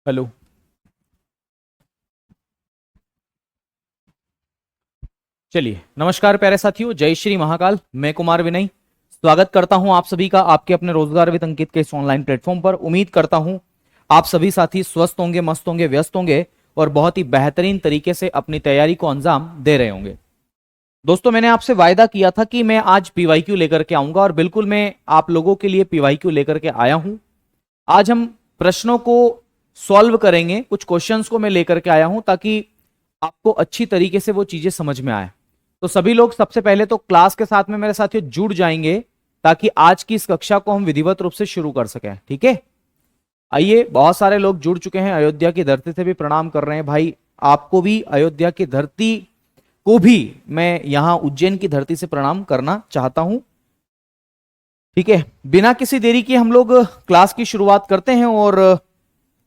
Hello. चलिए, नमस्कार प्यारे साथियों, जय श्री महाकाल। मैं कुमार विनय स्वागत करता हूं आप सभी का आपके अपने रोजगार विद अंकित के इस ऑनलाइन प्लेटफॉर्म पर। उम्मीद करता हूं आप सभी साथी स्वस्थ होंगे, मस्त होंगे, व्यस्त होंगे और बहुत ही बेहतरीन तरीके से अपनी तैयारी को अंजाम दे रहे होंगे। दोस्तों, मैंने आपसे वायदा किया था कि मैं आज पीवाईक्यू लेकर के आऊंगा और बिल्कुल मैं आप लोगों के लिए पीवाईक्यू लेकर के आया हूं। आज हम प्रश्नों को सॉल्व करेंगे, कुछ क्वेश्चंस को मैं लेकर के आया हूं ताकि आपको अच्छी तरीके से वो चीजें समझ में आए। तो सभी लोग सबसे पहले तो क्लास के साथ में मेरे साथियों जुड़ जाएंगे ताकि आज की इस कक्षा को हम विधिवत रूप से शुरू कर सकें। ठीक है, आइए, बहुत सारे लोग जुड़ चुके हैं। अयोध्या की धरती से भी प्रणाम कर रहे हैं भाई। आपको भी अयोध्या की धरती को भी मैं यहां उज्जैन की धरती से प्रणाम करना चाहता हूं। ठीक है, बिना किसी देरी के हम लोग क्लास की शुरुआत करते हैं और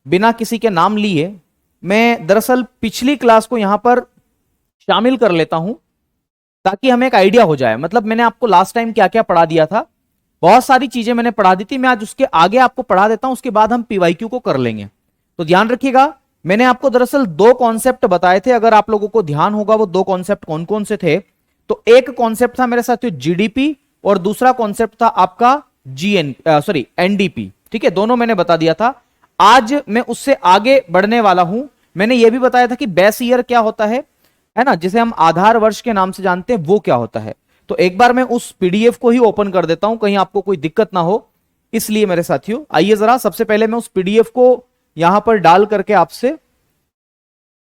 बिना किसी के नाम लिए मैं दरअसल पिछली क्लास को यहां पर शामिल कर लेता हूं ताकि हमें एक आइडिया हो जाए। मतलब मैंने आपको लास्ट टाइम क्या क्या पढ़ा दिया था, बहुत सारी चीजें मैंने पढ़ा दी थी। मैं आज उसके आगे आपको पढ़ा देता हूं, उसके बाद हम पीवाईक्यू को कर लेंगे। तो ध्यान रखिएगा, मैंने आपको दरअसल दो कॉन्सेप्ट बताए थे। अगर आप लोगों को ध्यान होगा वो दो कॉन्सेप्ट कौन कौन से थे, तो एक कॉन्सेप्ट था मेरे साथियों जीडीपी और दूसरा कॉन्सेप्ट था आपका एनडीपी। ठीक है, दोनों मैंने बता दिया था। आज मैं उससे आगे बढ़ने वाला हूं। मैंने यह भी बताया था कि बेस ईयर क्या होता है ना, जिसे हम आधार वर्ष के नाम से जानते हैं, वो क्या होता है। तो एक बार मैं उस पीडीएफ को ही ओपन कर देता हूं, कहीं आपको कोई दिक्कत ना हो, इसलिए मेरे साथियों आइए जरा सबसे पहले मैं उस पीडीएफ को यहां पर डाल करके आपसे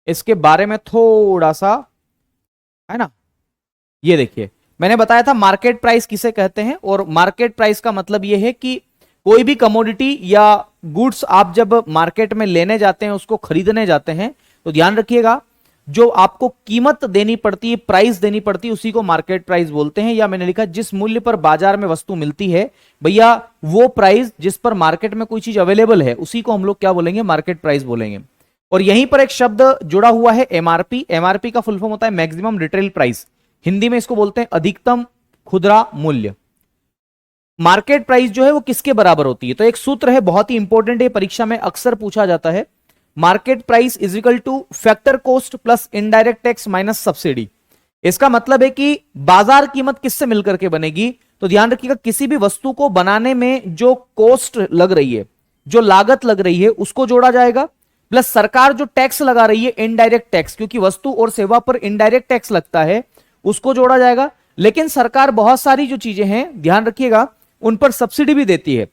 इसके बारे में थोड़ा सा, है ना, ये देखिए, मैंने बताया था मार्केट प्राइस किसे कहते हैं। और मार्केट प्राइस का मतलब यह है कि कोई भी कमोडिटी या गुड्स आप जब मार्केट में लेने जाते हैं, उसको खरीदने जाते हैं, तो ध्यान रखिएगा जो आपको कीमत देनी पड़ती है, प्राइस देनी पड़ती है, उसी को मार्केट प्राइस बोलते हैं। या मैंने लिखा जिस मूल्य पर बाजार में वस्तु मिलती है भैया, वो प्राइस जिस पर मार्केट में कोई चीज अवेलेबल है, उसी को हम लोग क्या बोलेंगे, मार्केट प्राइस बोलेंगे। और यहीं पर एक शब्द जुड़ा हुआ है एमआरपी। एमआरपी का फुल फॉर्म होता है मैक्सिमम रिटेल प्राइस, हिंदी में इसको बोलते हैं अधिकतम खुदरा मूल्य। मार्केट प्राइस जो है वो किसके बराबर होती है, तो एक सूत्र है बहुत ही इंपॉर्टेंट है, परीक्षा में अक्सर पूछा जाता है। Market price is equal two factor cost plus indirect tax minus subsidy. इसका मतलब है कि बाजार कीमत किससे मिलकर के बनेगी, तो ध्यान रखिएगा किसी भी वस्तु को बनाने में जो कॉस्ट लग रही है, जो लागत लग रही है, उसको जोड़ा जाएगा, प्लस सरकार जो टैक्स लगा रही है इनडायरेक्ट टैक्स, क्योंकि वस्तु और सेवा पर इनडायरेक्ट टैक्स लगता है, उसको जोड़ा जाएगा। लेकिन सरकार बहुत सारी जो चीजें हैं, ध्यान रखिएगा, उन पर सब्सिडी भी देती है,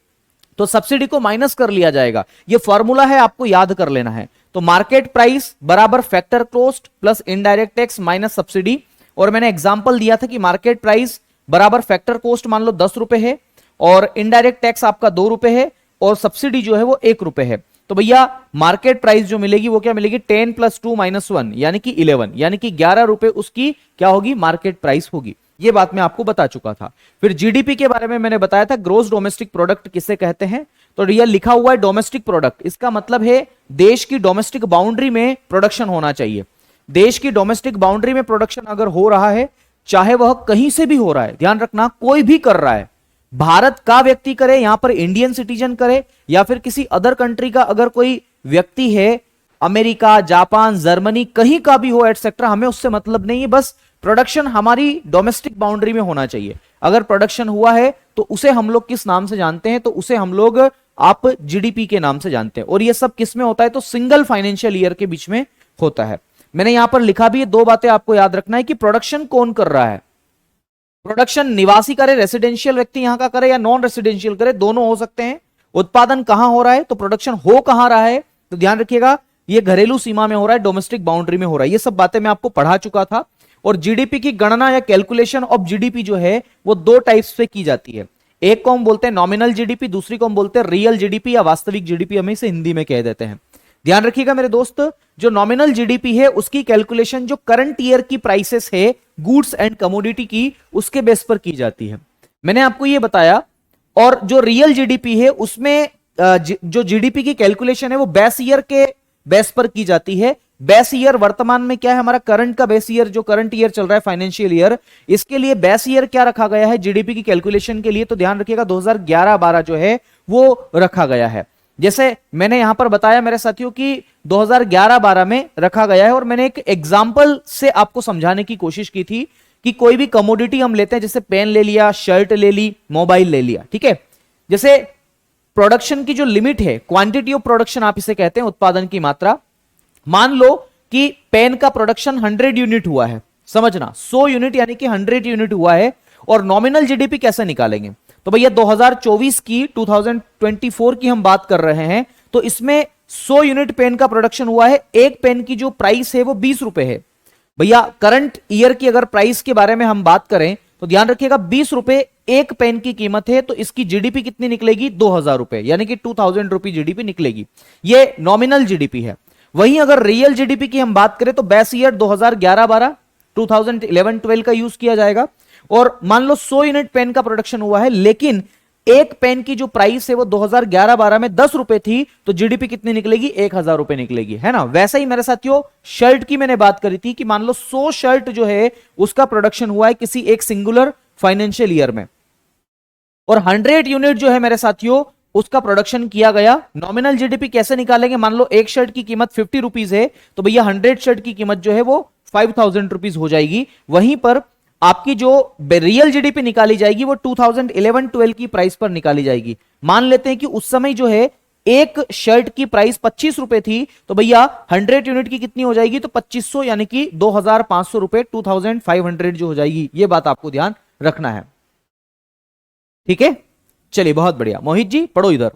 तो सब्सिडी को माइनस कर लिया जाएगा। ये फॉर्मूला है, आपको याद कर लेना है। तो मार्केट प्राइस बराबर factor cost plus indirect tax minus subsidy. और मैंने एग्जांपल दिया था कि मार्केट प्राइस बराबर फैक्टर कॉस्ट मान लो 10 रुपए है और इनडायरेक्ट टैक्स आपका 2 रुपए है और सब्सिडी जो है वो 1 रुपए है। तो भैया मार्केट प्राइस जो मिलेगी वो क्या मिलेगी, 10 + 2 - 1 यानी कि 11, यानी कि 11 रुपए उसकी क्या होगी, मार्केट प्राइस होगी। ये बात मैं आपको बता चुका था। फिर जीडीपी के बारे में मैंने बताया था, ग्रोस डोमेस्टिक प्रोडक्ट किसे कहते हैं, तो यह लिखा हुआ है डोमेस्टिक प्रोडक्ट। इसका मतलब है देश की डोमेस्टिक बाउंड्री में प्रोडक्शन होना चाहिए। देश की डोमेस्टिक बाउंड्री में प्रोडक्शन अगर हो रहा है, चाहे वह कहीं से भी हो रहा है, ध्यान रखना कोई भी कर रहा है, भारत का व्यक्ति करे, यहां पर इंडियन सिटीजन करे, या फिर किसी अदर कंट्री का अगर कोई व्यक्ति है, अमेरिका, जापान, जर्मनी, कहीं का भी हो एटसेट्रा, हमें उससे मतलब नहीं है। बस प्रोडक्शन हमारी डोमेस्टिक बाउंड्री में होना चाहिए। अगर प्रोडक्शन हुआ है तो उसे हम लोग किस नाम से जानते हैं, तो उसे हम लोग आप जीडीपी के नाम से जानते हैं। और ये सब किस में होता है, तो सिंगल फाइनेंशियल ईयर के बीच में होता है। मैंने यहां पर लिखा भी है, दो बातें आपको याद रखना है कि प्रोडक्शन कौन कर रहा है। प्रोडक्शन निवासी करे, रेसिडेंशियल व्यक्ति यहां का करे या नॉन रेसिडेंशियल करे, दोनों हो सकते हैं। उत्पादन कहां हो रहा है, तो प्रोडक्शन हो कहां रहा है, तो ध्यान रखिएगा ये घरेलू सीमा में हो रहा है, डोमेस्टिक बाउंड्री में हो रहा है। ये सब बातें मैं आपको पढ़ा चुका था। और जीडीपी की गणना या कैलकुलेशन ऑफ जीडीपी जो है वो दो टाइप्स पे की जाती है। एक को हम बोलते हैं नॉमिनल जीडीपी, दूसरी को हम बोलते हैं रियल जीडीपी या वास्तविक जीडीपी, हम इसे हिंदी में कह देते हैं। ध्यान रखिएगा मेरे दोस्त, जो नॉमिनल जीडीपी है उसकी कैलकुलेशन जो करंट ईयर की प्राइसेस है गुड्स एंड कमोडिटी की, उसके बेस पर की जाती है, मैंने आपको यह बताया। और जो रियल जीडीपी है उसमें जो जीडीपी की कैलकुलेशन है वो बेस ईयर के बेस पर की जाती है। बेस ईयर वर्तमान में क्या है, हमारा करंट का बेस ईयर, जो करंट ईयर चल रहा है फाइनेंशियल ईयर, इसके लिए बेस ईयर क्या रखा गया है जीडीपी की कैलकुलेशन के लिए, तो ध्यान रखिएगा 2011-12 जो है वो रखा गया है। जैसे मैंने यहां पर बताया मेरे साथियों कि 2011-12 में रखा गया है, और मैंने एक एग्जाम्पल से आपको समझाने की कोशिश की थी कि कोई भी कमोडिटी हम लेते हैं, जैसे पेन ले लिया, शर्ट ले ली, मोबाइल ले लिया, ठीक है। जैसे प्रोडक्शन की जो लिमिट है, क्वांटिटी ऑफ प्रोडक्शन आप इसे कहते हैं, उत्पादन की मात्रा। मान लो कि पेन का प्रोडक्शन 100 यूनिट हुआ है, समझना 100 यूनिट यानी कि 100 यूनिट हुआ है, और नॉमिनल जीडीपी कैसे निकालेंगे? तो भैया 2024 की 2024 की हम बात कर रहे हैं, तो इसमें 100 यूनिट पेन का प्रोडक्शन हुआ है। एक पेन की जो प्राइस है वो 20 रुपए है। भैया करंट ईयर की अगर प्राइस के बारे में हम बात करें तो ध्यान रखिएगा 20 रुपए एक पेन की कीमत है, तो इसकी जीडीपी कितनी निकलेगी? 2000 रुपए, यानी कि 2000 रुपी जीडीपी निकलेगी। ये नॉमिनल जीडीपी है। वहीं अगर रियल जीडीपी की हम बात करें तो बेस ईयर 2011-12, 2011-12 का यूज किया जाएगा। और मान लो 100 यूनिट पेन का प्रोडक्शन हुआ है, लेकिन एक पेन की जो प्राइस है वो 2011-12 में 10 रुपए थी, तो जीडीपी कितनी निकलेगी? 1000 रुपए निकलेगी, है ना। वैसा ही मेरे साथियों शर्ट की मैंने बात करी थी कि मान लो 100 शर्ट जो है उसका प्रोडक्शन हुआ है किसी एक सिंगुलर फाइनेंशियल ईयर में, और 100 यूनिट जो है मेरे साथियों उसका प्रोडक्शन किया गया। नॉमिनल जीडीपी कैसे निकालेंगे? मान लो एक शर्ट की कीमत 50 रुपीज है, तो भैया 100 शर्ट की कीमत जो है वो 5000 रुपीज हो जाएगी। वहीं पर आपकी जो रियल जीडीपी निकाली जाएगी वो 2011-12 की प्राइस पर निकाली जाएगी। मान लेते हैं कि उस समय जो है एक शर्ट की प्राइस 25 रुपए थी, तो भैया 100 यूनिट की कितनी हो जाएगी? तो 2500 यानी कि 2500 रुपए, 2500 जो हो जाएगी। ये बात आपको ध्यान रखना है, ठीक है। चलिए बहुत बढ़िया। मोहित जी पढ़ो इधर।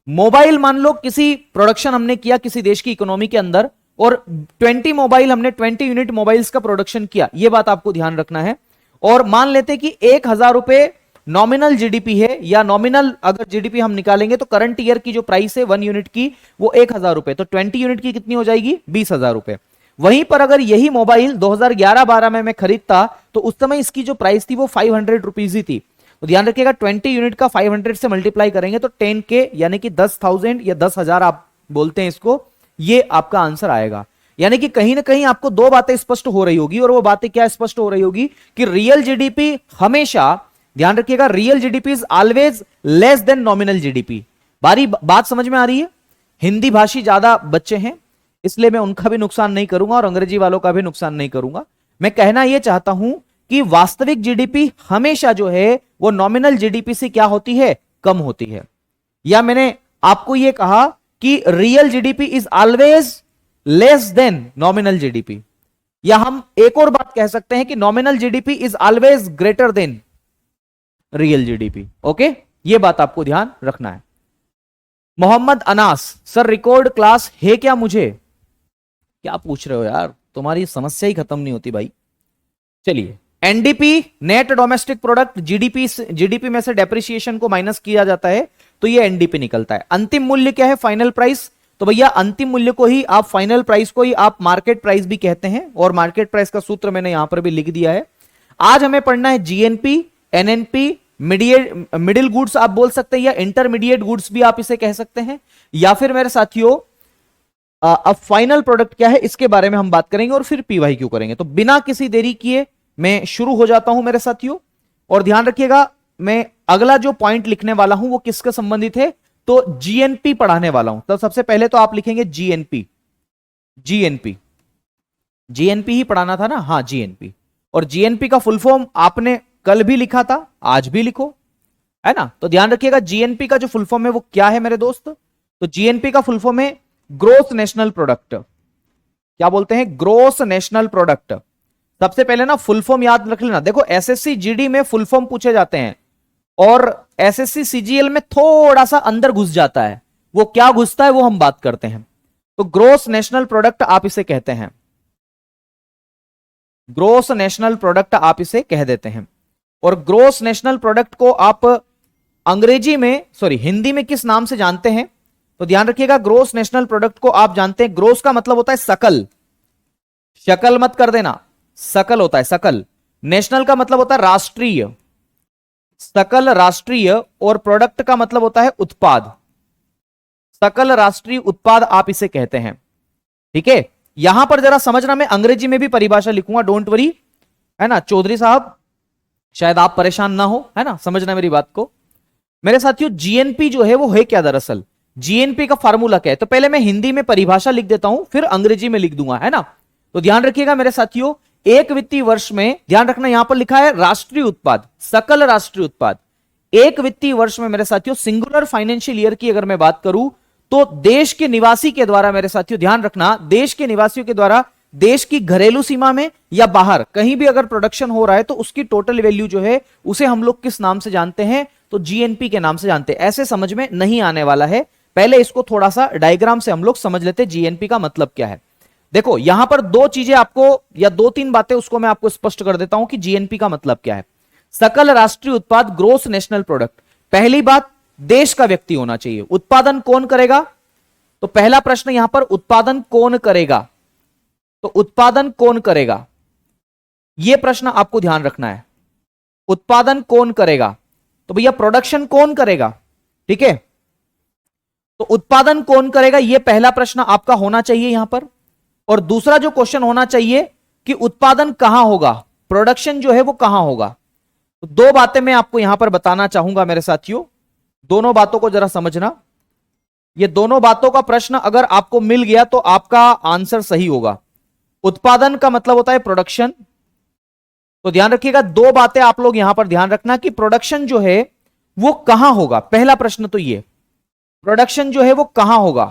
मोबाइल मान लो किसी प्रोडक्शन हमने किया किसी देश की इकोनॉमी के अंदर, और 20 मोबाइल हमने 20 यूनिट मोबाइल्स का प्रोडक्शन किया, यह बात आपको ध्यान रखना है। और मान लेते हैं कि 1000 रुपए नॉमिनल जीडीपी है, या नॉमिनल अगर जीडीपी हम निकालेंगे तो करंट ईयर की जो प्राइस है 1 यूनिट की वो 1000 रुपए, तो 20 यूनिट की कितनी हो जाएगी? 20,000 रुपए। वहीं पर अगर यही मोबाइल 2011-12 में मैं खरीदता तो उस समय इसकी जो प्राइस थी वो 500 रुपीज ही थी। तो ध्यान रखिएगा 20 यूनिट का 500 से मल्टीप्लाई करेंगे तो 10K यानी कि 10,000 या 10,000 आप बोलते हैं इसको, ये आपका आंसर आएगा। यानी कि कहीं ना कहीं आपको दो बातें स्पष्ट हो रही होगी, और वो बातें क्या स्पष्ट हो रही होगी कि रियल जीडीपी हमेशा, ध्यान रखिएगा, real GDP is always less than nominal GDP. बात समझ में आ रही है? हिंदी भाषी ज्यादा बच्चे हैं इसलिए मैं उनका भी नुकसान नहीं करूंगा और अंग्रेजी वालों का भी नुकसान नहीं करूंगा। मैं कहना यह चाहता हूं कि वास्तविक जीडीपी हमेशा जो है वो नॉमिनल जीडीपी से क्या होती है? कम होती है। या मैंने आपको यह कहा कि real GDP is always less than nominal GDP, या हम एक और बात कह सकते हैं कि nominal GDP is always greater than real GDP. Okay, यह बात आपको ध्यान रखना है। मोहम्मद अनास, सर रिकॉर्ड क्लास है क्या? मुझे क्या पूछ रहे हो यार, तुम्हारी समस्या ही खत्म नहीं होती भाई। चलिए, NDP net domestic product, GDP में से डेप्रिसिएशन को माइनस किया जाता है तो ये एनडीपी निकलता है। अंतिम मूल्य क्या है? Final price. तो भैया अंतिम मूल्य को ही आप, फाइनल प्राइस को ही आप मार्केट प्राइस भी कहते हैं, और मार्केट प्राइस का सूत्र मैंने यहां पर भी लिख दिया है। आज हमें पढ़ना है जीएनपी, एनएनपी, मिडिल गुड्स आप बोल सकते हैं, या इंटरमीडिएट गुड्स भी आप इसे कह सकते हैं, या फिर मेरे साथियों अब फाइनल प्रोडक्ट क्या है इसके बारे में हम बात करेंगे, और फिर पीवाई क्यू करेंगे। तो बिना किसी देरी किए मैं शुरू हो जाता हूं मेरे साथियों, और ध्यान रखिएगा मैं अगला जो पॉइंट लिखने वाला हूं वो किसके संबंधित है? तो जीएनपी पढ़ाने वाला हूं। तो सबसे पहले तो आप लिखेंगे जीएनपी, जीएनपी, जीएनपी ही पढ़ाना था ना? हाँ जीएनपी। और जीएनपी का फुल फॉर्म आपने कल भी लिखा था, आज भी लिखो, है ना। तो ध्यान रखिएगा जीएनपी का जो फुल फॉर्म है वो क्या है मेरे दोस्त? तो जीएनपी का फुल फॉर्म है ग्रोस नेशनल प्रोडक्ट। क्या बोलते हैं? Gross national product. सबसे पहले ना फुल फॉर्म याद रख लेना। देखो एसएससी जीडी में फुल फॉर्म पूछे जाते हैं, और एसएससी सीजीएल में थोड़ा सा अंदर घुस जाता है। वो क्या घुसता है वो हम बात करते हैं। तो ग्रोस नेशनल प्रोडक्ट आप इसे कहते हैं, ग्रोस नेशनल प्रोडक्ट आप इसे कह देते हैं। और ग्रोस नेशनल प्रोडक्ट को आप अंग्रेजी में, सॉरी हिंदी में किस नाम से जानते हैं? तो ध्यान रखिएगा ग्रोस नेशनल प्रोडक्ट को आप जानते हैं, ग्रोस का मतलब होता है सकल, शकल मत कर देना, सकल होता है सकल। नेशनल का मतलब होता है राष्ट्रीय, सकल राष्ट्रीय, और प्रोडक्ट का मतलब होता है उत्पाद, सकल राष्ट्रीय उत्पाद आप इसे कहते हैं। ठीक है, यहां पर जरा समझना, मैं अंग्रेजी में भी परिभाषा लिखूंगा, डोंट वरी, है ना चौधरी साहब, शायद आप परेशान ना हो, है ना, समझना मेरी बात को। मेरे साथियों जीएनपी जो है वो है क्या? दरअसल जीएनपी का फार्मूला क्या है? तो पहले मैं हिंदी में परिभाषा लिख देता हूं, फिर अंग्रेजी में लिख दूंगा, है ना। तो ध्यान रखिएगा मेरे साथियों, एक वित्तीय वर्ष में, ध्यान रखना यहां पर लिखा है राष्ट्रीय उत्पाद, सकल राष्ट्रीय उत्पाद। एक वित्तीय वर्ष में मेरे साथियों, सिंगुलर फाइनेंशियल ईयर की अगर मैं बात करूं, तो देश के निवासी के द्वारा, मेरे साथियों ध्यान रखना, देश के निवासियों के द्वारा देश की घरेलू सीमा में या बाहर कहीं भी अगर प्रोडक्शन हो रहा है तो उसकी टोटल वैल्यू जो है उसे हम लोग किस नाम से जानते हैं? तो जीएनपी के नाम से जानते हैं। ऐसे समझ में नहीं आने वाला है, पहले इसको थोड़ा सा डायग्राम से हम लोग समझ लेते हैं जीएनपी का मतलब क्या है। देखो यहां पर दो चीजें आपको, या दो तीन बातें उसको मैं आपको स्पष्ट कर देता हूं कि जीएनपी का मतलब क्या है। सकल राष्ट्रीय उत्पाद, ग्रोस नेशनल प्रोडक्ट। पहली बात, देश का व्यक्ति होना चाहिए। उत्पादन कौन करेगा? तो पहला प्रश्न यहां पर, उत्पादन कौन करेगा? तो उत्पादन कौन करेगा, यह प्रश्न आपको ध्यान रखना है। उत्पादन कौन करेगा? तो भैया प्रोडक्शन कौन करेगा? ठीक है, तो उत्पादन कौन करेगा, यह पहला प्रश्न आपका होना चाहिए यहां पर। और दूसरा जो क्वेश्चन होना चाहिए कि उत्पादन कहां होगा, प्रोडक्शन जो है वो कहां होगा। तो दो बातें मैं आपको यहां पर बताना चाहूंगा मेरे साथियों, दोनों बातों को जरा समझना। ये दोनों बातों का प्रश्न अगर आपको मिल गया तो आपका आंसर सही होगा। उत्पादन का मतलब होता है प्रोडक्शन। तो ध्यान रखिएगा, दो बातें आप लोग यहां पर ध्यान रखना कि प्रोडक्शन जो है वो कहां होगा। पहला प्रश्न तो ये, प्रोडक्शन जो है वो कहां होगा,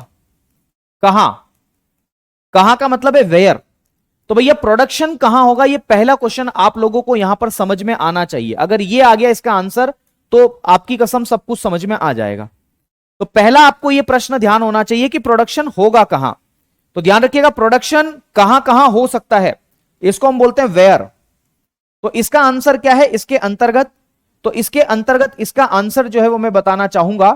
कहां, कहां का मतलब है वेयर। तो भैया प्रोडक्शन कहां होगा, ये पहला क्वेश्चन आप लोगों को यहां पर समझ में आना चाहिए। अगर ये आ गया इसका आंसर तो आपकी कसम सब कुछ समझ में आ जाएगा। तो पहला आपको यह प्रश्न ध्यान होना चाहिए कि प्रोडक्शन होगा कहां। तो ध्यान रखिएगा, प्रोडक्शन कहां कहां हो सकता है, इसको हम बोलते हैं वेयर। तो इसका आंसर क्या है इसके अंतर्गत? तो इसके अंतर्गत इसका आंसर जो है वो मैं बताना चाहूंगा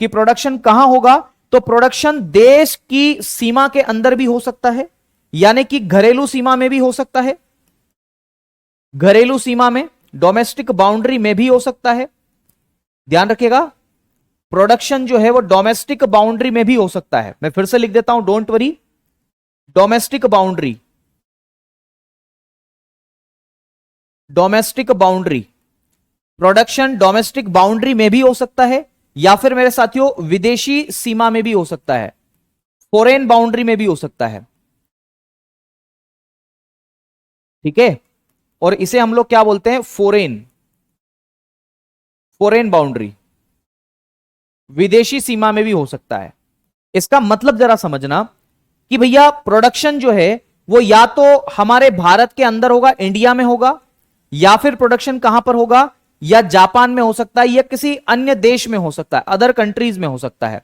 कि प्रोडक्शन कहां होगा। तो प्रोडक्शन देश की सीमा के अंदर भी हो सकता है, यानी कि घरेलू सीमा में भी हो सकता है, घरेलू सीमा में, डोमेस्टिक बाउंड्री में भी हो सकता है। ध्यान रखिएगा, प्रोडक्शन जो है वो डोमेस्टिक बाउंड्री में भी हो सकता है। मैं फिर से लिख देता हूं, don't worry, domestic boundary, domestic boundary, production domestic boundary में भी हो सकता है, या फिर मेरे साथियों विदेशी सीमा में भी हो सकता है, फॉरेन बाउंड्री में भी हो सकता है। ठीक है, और इसे हम लोग क्या बोलते हैं? फॉरेन, फॉरेन बाउंड्री, विदेशी सीमा में भी हो सकता है। इसका मतलब जरा समझना कि भैया प्रोडक्शन जो है वो या तो हमारे भारत के अंदर होगा, इंडिया में होगा, या फिर प्रोडक्शन कहां पर होगा, या जापान में हो सकता है, या किसी अन्य देश में हो सकता है, अदर कंट्रीज में हो सकता है,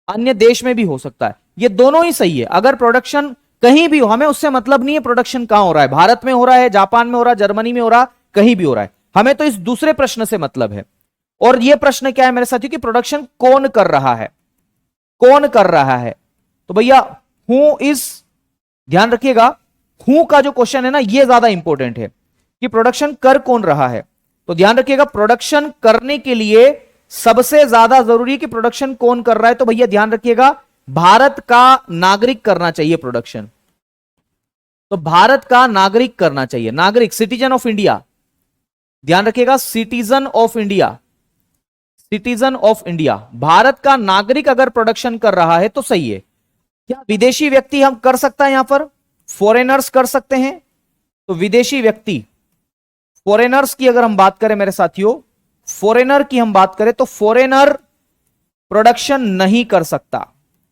अन्य देश में भी हो सकता है। ये दोनों ही सही है। अगर प्रोडक्शन कहीं भी हो, हमें उससे मतलब नहीं है प्रोडक्शन कहां हो रहा है, भारत में हो रहा है, जापान में हो रहा है, जर्मनी में हो रहा है, कहीं भी हो रहा है, हमें तो इस दूसरे प्रश्न से मतलब है। और यह प्रश्न क्या है मेरे साथियों कि प्रोडक्शन कौन कर रहा है, कौन कर रहा है। तो भैया हु इज, ध्यान रखिएगा, हु का जो क्वेश्चन है ना ये ज्यादा इंपॉर्टेंट है कि प्रोडक्शन कर कौन रहा है। तो ध्यान रखिएगा, प्रोडक्शन करने के लिए सबसे ज्यादा जरूरी है कि प्रोडक्शन कौन कर रहा है। तो भैया ध्यान रखिएगा, भारत का नागरिक करना चाहिए प्रोडक्शन। तो भारत का नागरिक करना चाहिए, नागरिक, सिटीजन ऑफ इंडिया। ध्यान रखिएगा, citizen of India, citizen of India, Bharat का नागरिक अगर प्रोडक्शन कर रहा है तो सही है। क्या विदेशी व्यक्ति हम कर सकता है, यहां पर फॉरेनर्स कर सकते हैं। तो विदेशी व्यक्ति, फॉरेनर्स की अगर हम बात करें मेरे साथियों, फॉरेनर की हम बात करें तो फॉरेनर प्रोडक्शन नहीं कर सकता,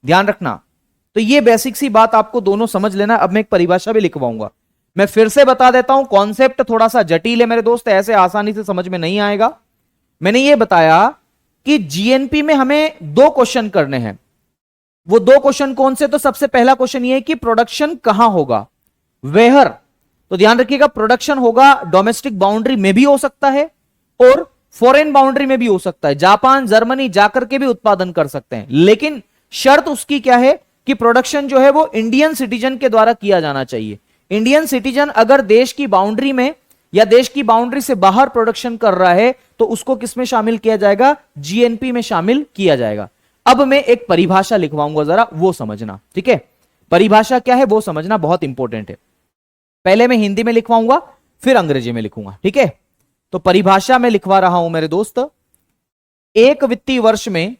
ध्यान रखना। तो ये बेसिक सी बात आपको दोनों समझ लेना। अब मैं एक परिभाषा भी लिखवाऊंगा, मैं फिर से बता देता हूं, कॉन्सेप्ट थोड़ा सा जटिल है मेरे दोस्त, ऐसे आसानी से समझ में नहीं आएगा। मैंने ये बताया कि जीएनपी में हमें दो क्वेश्चन करने हैं। वो दो क्वेश्चन कौन से? तो सबसे पहला क्वेश्चन ये है कि प्रोडक्शन कहां होगा, वेयर। तो ध्यान रखिएगा, प्रोडक्शन होगा डोमेस्टिक बाउंड्री में भी हो सकता है और फॉरेन बाउंड्री में भी हो सकता है, जापान जर्मनी जाकर के भी उत्पादन कर सकते हैं। लेकिन शर्त उसकी क्या है कि प्रोडक्शन जो है वो इंडियन सिटीजन के द्वारा किया जाना चाहिए। इंडियन सिटीजन अगर देश की बाउंड्री में या देश की बाउंड्री से बाहर प्रोडक्शन कर रहा है तो उसको किस में शामिल किया जाएगा? जीएनपी में शामिल किया जाएगा। अब मैं एक परिभाषा लिखवाऊंगा, जरा वो समझना, ठीक है। परिभाषा क्या है वो समझना बहुत इंपॉर्टेंट है। पहले मैं हिंदी में लिखवाऊंगा फिर अंग्रेजी में लिखूंगा, ठीक है। तो परिभाषा में लिखवा रहा हूं मेरे दोस्त, एक वित्तीय वर्ष में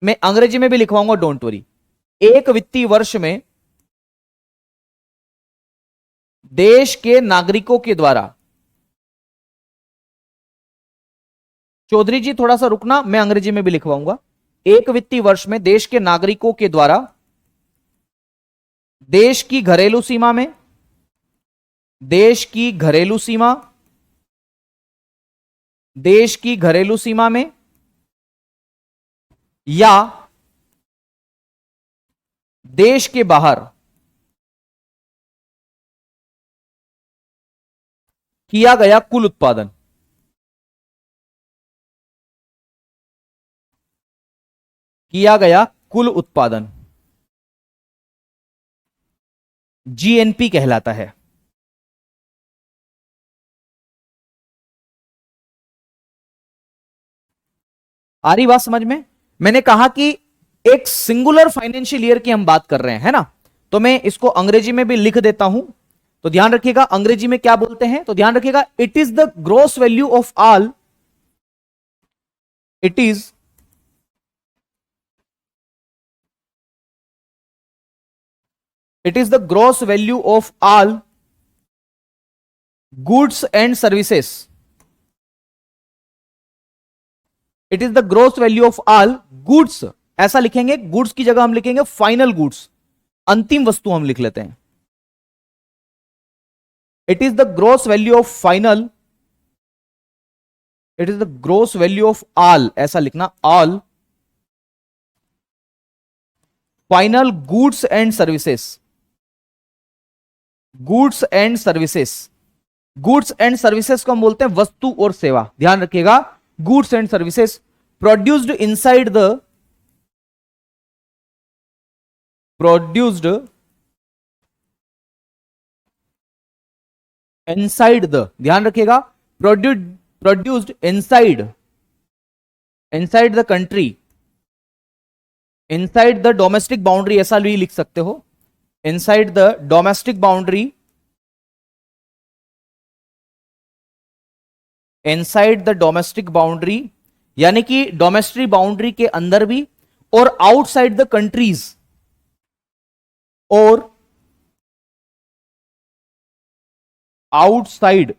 मैं अंग्रेजी में भी लिखवाऊंगा, डोंट वरी। एक वित्तीय वर्ष में देश के नागरिकों के द्वारा, चौधरी जी थोड़ा सा रुकना, मैं अंग्रेजी में भी लिखवाऊंगा। एक वित्तीय वर्ष में देश के नागरिकों के द्वारा देश की घरेलू सीमा में, देश की घरेलू सीमा, देश की घरेलू सीमा में या देश के बाहर किया गया कुल उत्पादन, किया गया कुल उत्पादन जीएनपी कहलाता है। आ रही बात समझ में? मैंने कहा कि एक सिंगुलर फाइनेंशियल ईयर की हम बात कर रहे हैं, है ना? तो मैं इसको अंग्रेजी में भी लिख देता हूं, तो ध्यान रखिएगा अंग्रेजी में क्या बोलते हैं। तो ध्यान रखिएगा, it is the gross value of all, it is the gross value of all goods and services, it is the gross value of all goods, ऐसा लिखेंगे, गुड्स की जगह हम लिखेंगे फाइनल गुड्स, अंतिम वस्तु हम लिख लेते हैं। It is the gross value of final, it is the gross value of all, ऐसा लिखना, all final goods and services, goods and services, goods and services को हम बोलते हैं वस्तु और सेवा, ध्यान रखिएगा, goods and services produced inside the, produced inside the, ध्यान रखिएगा, produced inside, inside the country, inside the domestic boundary, ऐसा भी लिख सकते हो, inside the domestic boundary, inside the domestic boundary, यानी कि डोमेस्टिक बाउंड्री के अंदर भी, और आउटसाइड द कंट्रीज, और आउटसाइड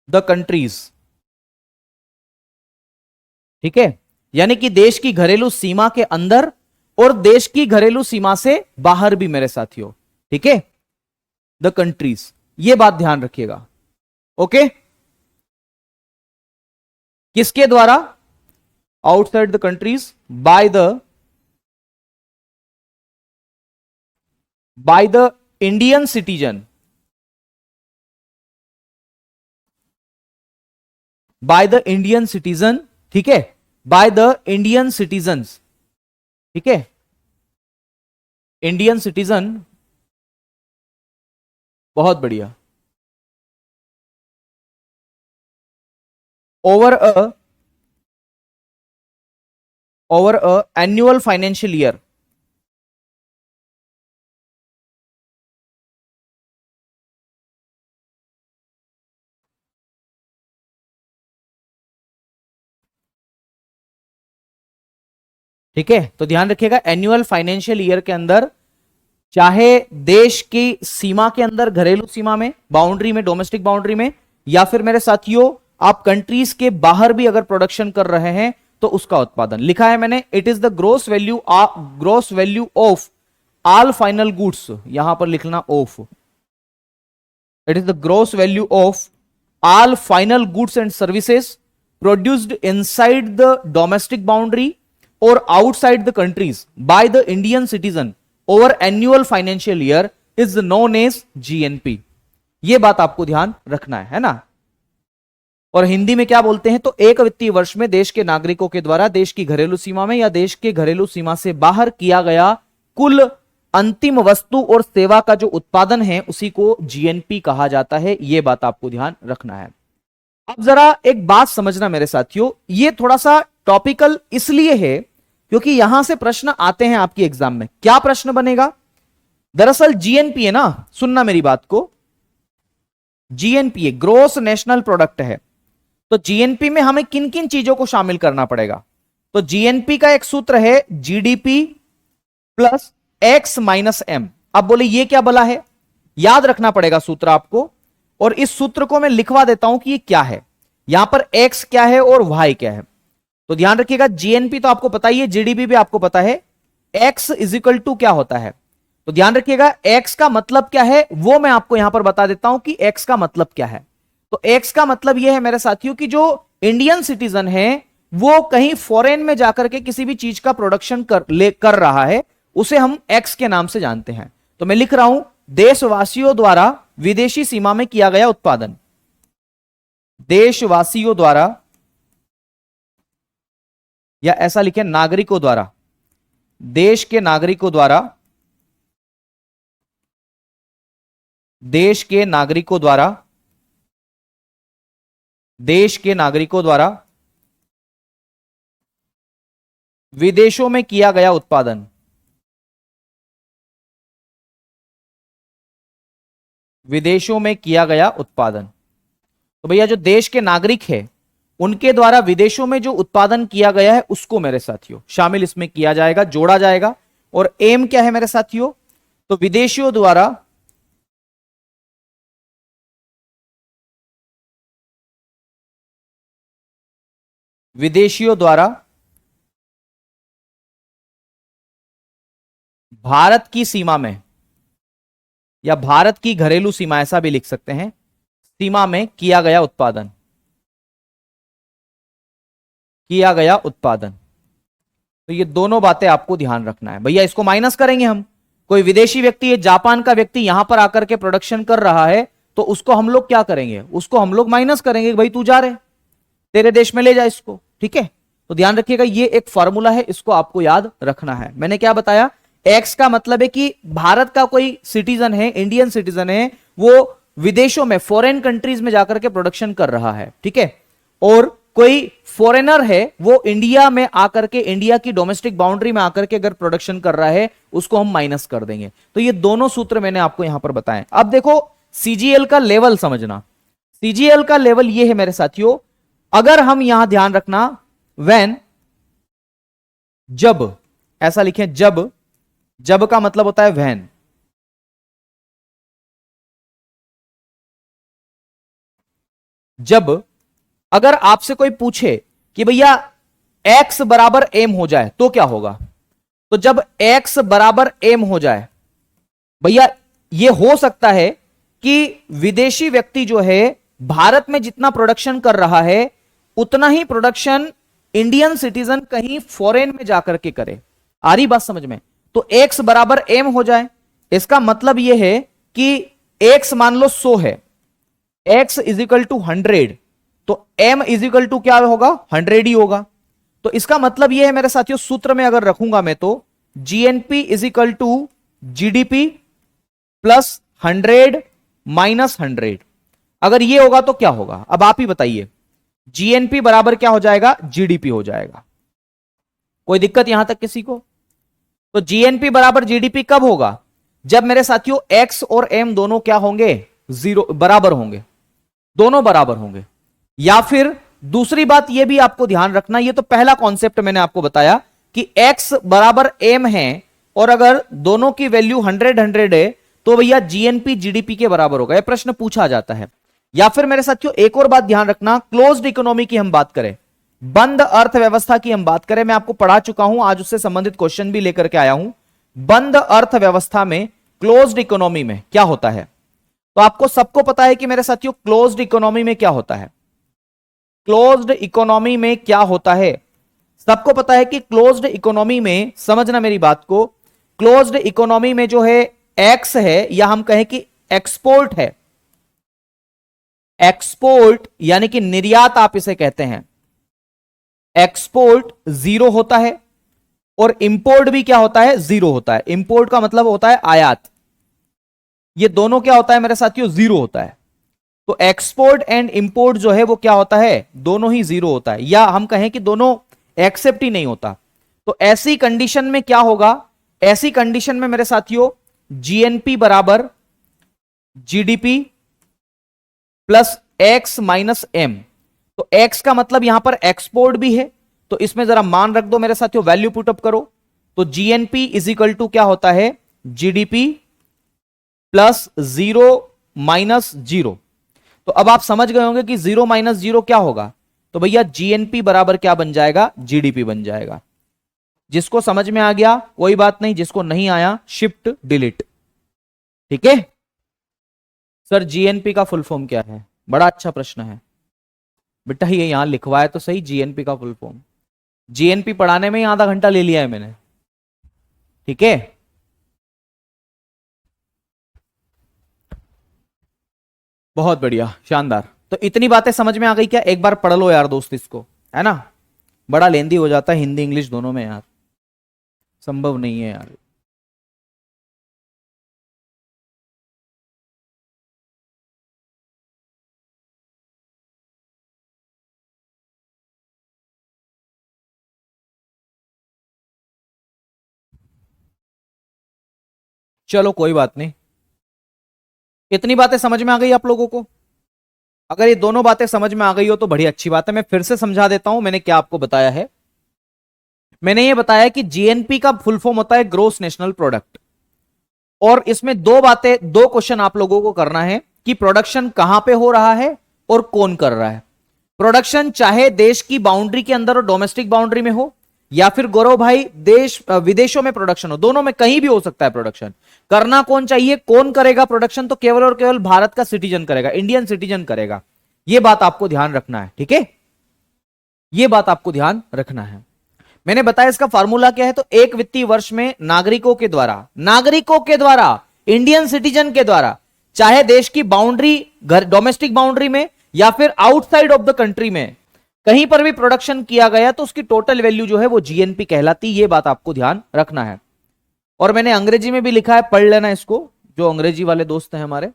द कंट्रीज, ठीक है, यानी कि देश की घरेलू सीमा के अंदर और देश की घरेलू सीमा से बाहर भी मेरे साथियों, ठीक है, द कंट्रीज, ये बात ध्यान रखिएगा। ओके, किसके द्वारा? Outside the countries, by the Indian citizen, bye the Indian citizen, ठीक है, बाय द इंडियन सिटीजन्स, ठीक है, इंडियन सिटीजन, बहुत बढ़िया, over a annual financial year, ठीक है, तो ध्यान रखिएगा एनुअल फाइनेंशियल ईयर के अंदर, चाहे देश की सीमा के अंदर, घरेलू सीमा में, बाउंड्री में, डोमेस्टिक बाउंड्री में, या फिर मेरे साथियों आप कंट्रीज के बाहर भी अगर प्रोडक्शन कर रहे हैं तो उसका उत्पादन लिखा है मैंने, it is the gross value of all final goods, यहां पर लिखना of, it is the gross value of all final goods and services produced inside the domestic boundary और outside the countries by the Indian citizen over annual financial year is known as GNP. यह बात आपको ध्यान रखना है ना? और हिंदी में क्या बोलते हैं? तो एक वित्तीय वर्ष में देश के नागरिकों के द्वारा देश की घरेलू सीमा में या देश के घरेलू सीमा से बाहर किया गया कुल अंतिम वस्तु और सेवा का जो उत्पादन है उसी को जीएनपी कहा जाता है। यह बात आपको ध्यान रखना है। अब जरा एक बात समझना मेरे साथियों, ये थोड़ा सा टॉपिकल इसलिए है क्योंकि यहां से प्रश्न आते हैं आपकी एग्जाम में। क्या प्रश्न बनेगा? दरअसल जीएनपी है ना, सुनना मेरी बात को, जीएनपी ग्रोस नेशनल प्रोडक्ट है। तो जीएनपी में हमें किन किन चीजों को शामिल करना पड़ेगा? तो जीएनपी का एक सूत्र है GDP plus X minus M. अब बोले ये क्या बला है? याद रखना पड़ेगा सूत्र आपको, और इस सूत्र को मैं लिखवा देता हूं कि ये क्या है। यहां पर एक्स क्या है और वाई क्या है, तो ध्यान रखिएगा। जीएनपी तो आपको पता ही है, जीडीपी भी आपको पता है। एक्स इज इक्वल टू क्या होता है, तो ध्यान रखिएगा एक्स का मतलब क्या है वो मैं आपको यहां पर बता देता हूं कि एक्स का मतलब क्या है। तो एक्स का मतलब यह है मेरे साथियों कि जो इंडियन सिटीजन है वो कहीं फॉरेन में जाकर के किसी भी चीज का प्रोडक्शन कर रहा है, उसे हम एक्स के नाम से जानते हैं। तो मैं लिख रहा हूं देशवासियों द्वारा विदेशी सीमा में किया गया उत्पादन। देशवासियों द्वारा, या ऐसा लिखें नागरिकों द्वारा, देश के नागरिकों द्वारा, देश के नागरिकों द्वारा, देश के नागरिकों द्वारा विदेशों में किया गया उत्पादन। विदेशों में किया गया उत्पादन। तो भैया जो देश के नागरिक है उनके द्वारा विदेशों में जो उत्पादन किया गया है उसको मेरे साथियों शामिल इसमें किया जाएगा, जोड़ा जाएगा। और एम क्या है मेरे साथियों, तो विदेशियों द्वारा भारत की सीमा में, या भारत की घरेलू सीमा ऐसा भी लिख सकते हैं, सीमा में किया गया उत्पादन, किया गया उत्पादन। तो ये दोनों बातें आपको ध्यान रखना है। भैया इसको माइनस करेंगे हम, कोई विदेशी व्यक्ति है, जापान का व्यक्ति यहां पर आकर के प्रोडक्शन कर रहा है, तो उसको हम लोग क्या करेंगे, उसको हम लोग माइनस करेंगे। भाई तू जा रहे, तेरे देश में ले जा इसको, ठीक है। तो ध्यान रखिएगा ये एक फॉर्मूला है, इसको आपको याद रखना है। मैंने क्या बताया, एक्स का मतलब है कि भारत का कोई सिटीजन है, इंडियन सिटीजन है, वो विदेशों में, फॉरेन कंट्रीज में जाकर के प्रोडक्शन कर रहा है, ठीक है। और कोई फॉरेनर है वो इंडिया में आकर के, इंडिया की डोमेस्टिक बाउंड्री में आकर के अगर प्रोडक्शन कर रहा है उसको हम माइनस कर देंगे। तो ये दोनों सूत्र मैंने आपको यहां पर बताए। अब देखो सीजीएल का लेवल समझना। सीजीएल का लेवल ये है मेरे साथियों, अगर हम यहां ध्यान रखना, व्हेन, जब, ऐसा लिखें जब, जब का मतलब होता है व्हेन, जब अगर आपसे कोई पूछे कि भैया x बराबर m हो जाए तो क्या होगा, तो जब x बराबर m हो जाए, भैया यह हो सकता है कि विदेशी व्यक्ति जो है भारत में जितना प्रोडक्शन कर रहा है उतना ही प्रोडक्शन इंडियन सिटीजन कहीं फॉरेन में जाकर के करे। आ रही बात समझ में? तो x बराबर m हो जाए, इसका मतलब यह है कि x मान लो 100 है, x इज इक्वल टू 100, तो m इज इक्वल टू क्या होगा, 100 ही होगा। तो इसका मतलब यह है मेरे साथियों, सूत्र में अगर रखूंगा मैं तो GNP is equal to GDP plus 100 minus 100। अगर यह होगा तो क्या होगा, अब आप ही बताइए। जीएनपी बराबर क्या हो जाएगा, जीडीपी हो जाएगा। कोई दिक्कत यहां तक किसी को? तो जीएनपी बराबर जीडीपी कब होगा, जब मेरे साथियों एक्स और एम दोनों क्या होंगे, जीरो बराबर होंगे, दोनों बराबर होंगे। या फिर दूसरी बात यह भी आपको ध्यान रखना, यह तो पहला कॉन्सेप्ट मैंने आपको बताया कि x बराबर m है और अगर दोनों की वैल्यू 100 है तो भैया जीएनपी जीडीपी के बराबर होगा। यह प्रश्न पूछा जाता है। या फिर मेरे साथियों एक और बात ध्यान रखना, क्लोज्ड इकोनॉमी की हम बात करें, बंद अर्थव्यवस्था की हम बात करें, मैं आपको पढ़ा चुका हूं, आज उससे संबंधित क्वेश्चन भी लेकर के आया हूं। बंद अर्थव्यवस्था में, क्लोज्ड इकोनॉमी में क्या होता है, तो आपको सबको पता है कि मेरे साथियों क्लोज्ड इकोनॉमी में क्या होता है। क्लोज्ड इकोनॉमी में क्या होता है, सबको पता है कि क्लोज्ड इकोनॉमी में, समझना मेरी बात को, क्लोज्ड इकोनॉमी में जो है एक्स है, या हम कहें कि एक्सपोर्ट है, एक्सपोर्ट यानी कि निर्यात आप इसे कहते हैं, एक्सपोर्ट 0 होता है और इंपोर्ट भी क्या होता है, 0 होता है। इंपोर्ट का मतलब होता है आयात, ये दोनों क्या होता है मेरे साथियों, 0 होता है। तो एक्सपोर्ट एंड इंपोर्ट जो है वो क्या होता है, दोनों ही 0 होता है, या हम कहें कि दोनों एक्सेप्ट ही नहीं होता। तो ऐसी कंडीशन में क्या होगा, ऐसी कंडीशन में मेरे साथियों जीएनपी बराबर GDP plus X minus M. तो एक्स का मतलब यहां पर एक्सपोर्ट भी है, तो इसमें जरा मान रख दो मेरे साथियों, वैल्यू पुटअप करो। तो जीएनपी इज इक्वल टू क्या होता है, जीडीपी प्लस 0 माइनस 0। तो अब आप समझ गए होंगे कि 0 माइनस 0 क्या होगा, तो भैया जीएनपी बराबर क्या बन जाएगा, जीडीपी बन जाएगा। जिसको समझ में आ गया कोई बात नहीं, जिसको नहीं आया शिफ्ट डिलीट। ठीक है सर, जीएनपी का फुल फॉर्म क्या है, बड़ा अच्छा प्रश्न है बेटा, ये यहां लिखवाया तो सही, जीएनपी का फुल फॉर्म। जीएनपी पढ़ाने में ही आधा घंटा ले लिया है मैंने। ठीक है, बहुत बढ़िया, शानदार। तो इतनी बातें समझ में आ गई क्या, एक बार पढ़ लो यार दोस्त इसको, है ना, बड़ा लेंदी हो जाता है हिंदी इंग्लिश दोनों में यार, संभव नहीं है यार। चलो कोई बात नहीं, इतनी बातें समझ में आ गई आप लोगों को। अगर ये दोनों बातें समझ में आ गई हो तो बड़ी अच्छी बात है। मैं फिर से समझा देता हूं मैंने क्या आपको बताया है। मैंने ये बताया कि जीएनपी का फुल फॉर्म होता है ग्रोस नेशनल प्रोडक्ट, और इसमें दो बातें, दो क्वेश्चन आप लोगों को करना है कि प्रोडक्शन कहां पे हो रहा है और कौन कर रहा है। प्रोडक्शन चाहे देश की बाउंड्री के अंदर और डोमेस्टिक बाउंड्री में हो, या फिर गौरव भाई देश विदेशों में प्रोडक्शन हो, दोनों में कहीं भी हो सकता है प्रोडक्शन। करना कौन चाहिए, कौन करेगा प्रोडक्शन, तो केवल और केवल भारत का सिटीजन करेगा, इंडियन सिटीजन करेगा। यह बात आपको ध्यान रखना है, ठीक है, यह बात आपको ध्यान रखना है। मैंने बताया इसका फार्मूला क्या है, तो एक वित्तीय वर्ष में नागरिकों के द्वारा इंडियन सिटीजन के द्वारा, चाहे देश की बाउंड्री डोमेस्टिक बाउंड्री में या फिर आउटसाइड ऑफ द कंट्री में कहीं पर भी प्रोडक्शन किया गया, तो उसकी टोटल वैल्यू जो है वो जीएनपी कहलाती। ये बात आपको ध्यान रखना है। और मैंने अंग्रेजी में भी लिखा है, पढ़ लेना इसको जो अंग्रेजी वाले दोस्त हैं हमारे।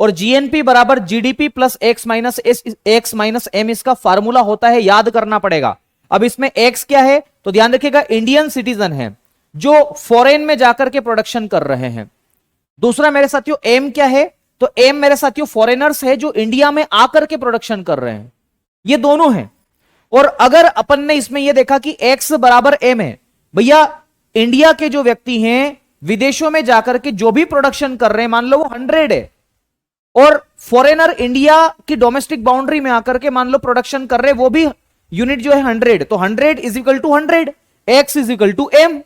और जीएनपी बराबर GDP plus X minus M इसका फार्मूला होता है, याद करना पड़ेगा। अब इसमें एक्स क्या है, तो ध्यान रखिएगा इंडियन सिटीजन है जो फॉरेन में जाकर के प्रोडक्शन कर रहे हैं। दूसरा मेरे साथियों एम क्या है, तो एम मेरे साथियों फॉरेनर्स है जो इंडिया में आकर के प्रोडक्शन कर रहे हैं। ये दोनों हैं। और अगर अपन ने इसमें यह देखा कि एक्स बराबर एम है, भैया इंडिया के जो व्यक्ति हैं विदेशों में जाकर के जो भी प्रोडक्शन कर रहे हैं, मान लो वो 100 है, और फॉरेनर इंडिया की डोमेस्टिक बाउंड्री में आकर के मान लो प्रोडक्शन कर रहे हैं, वो भी यूनिट जो है 100, तो 100 is equal to 100, X is equal to M.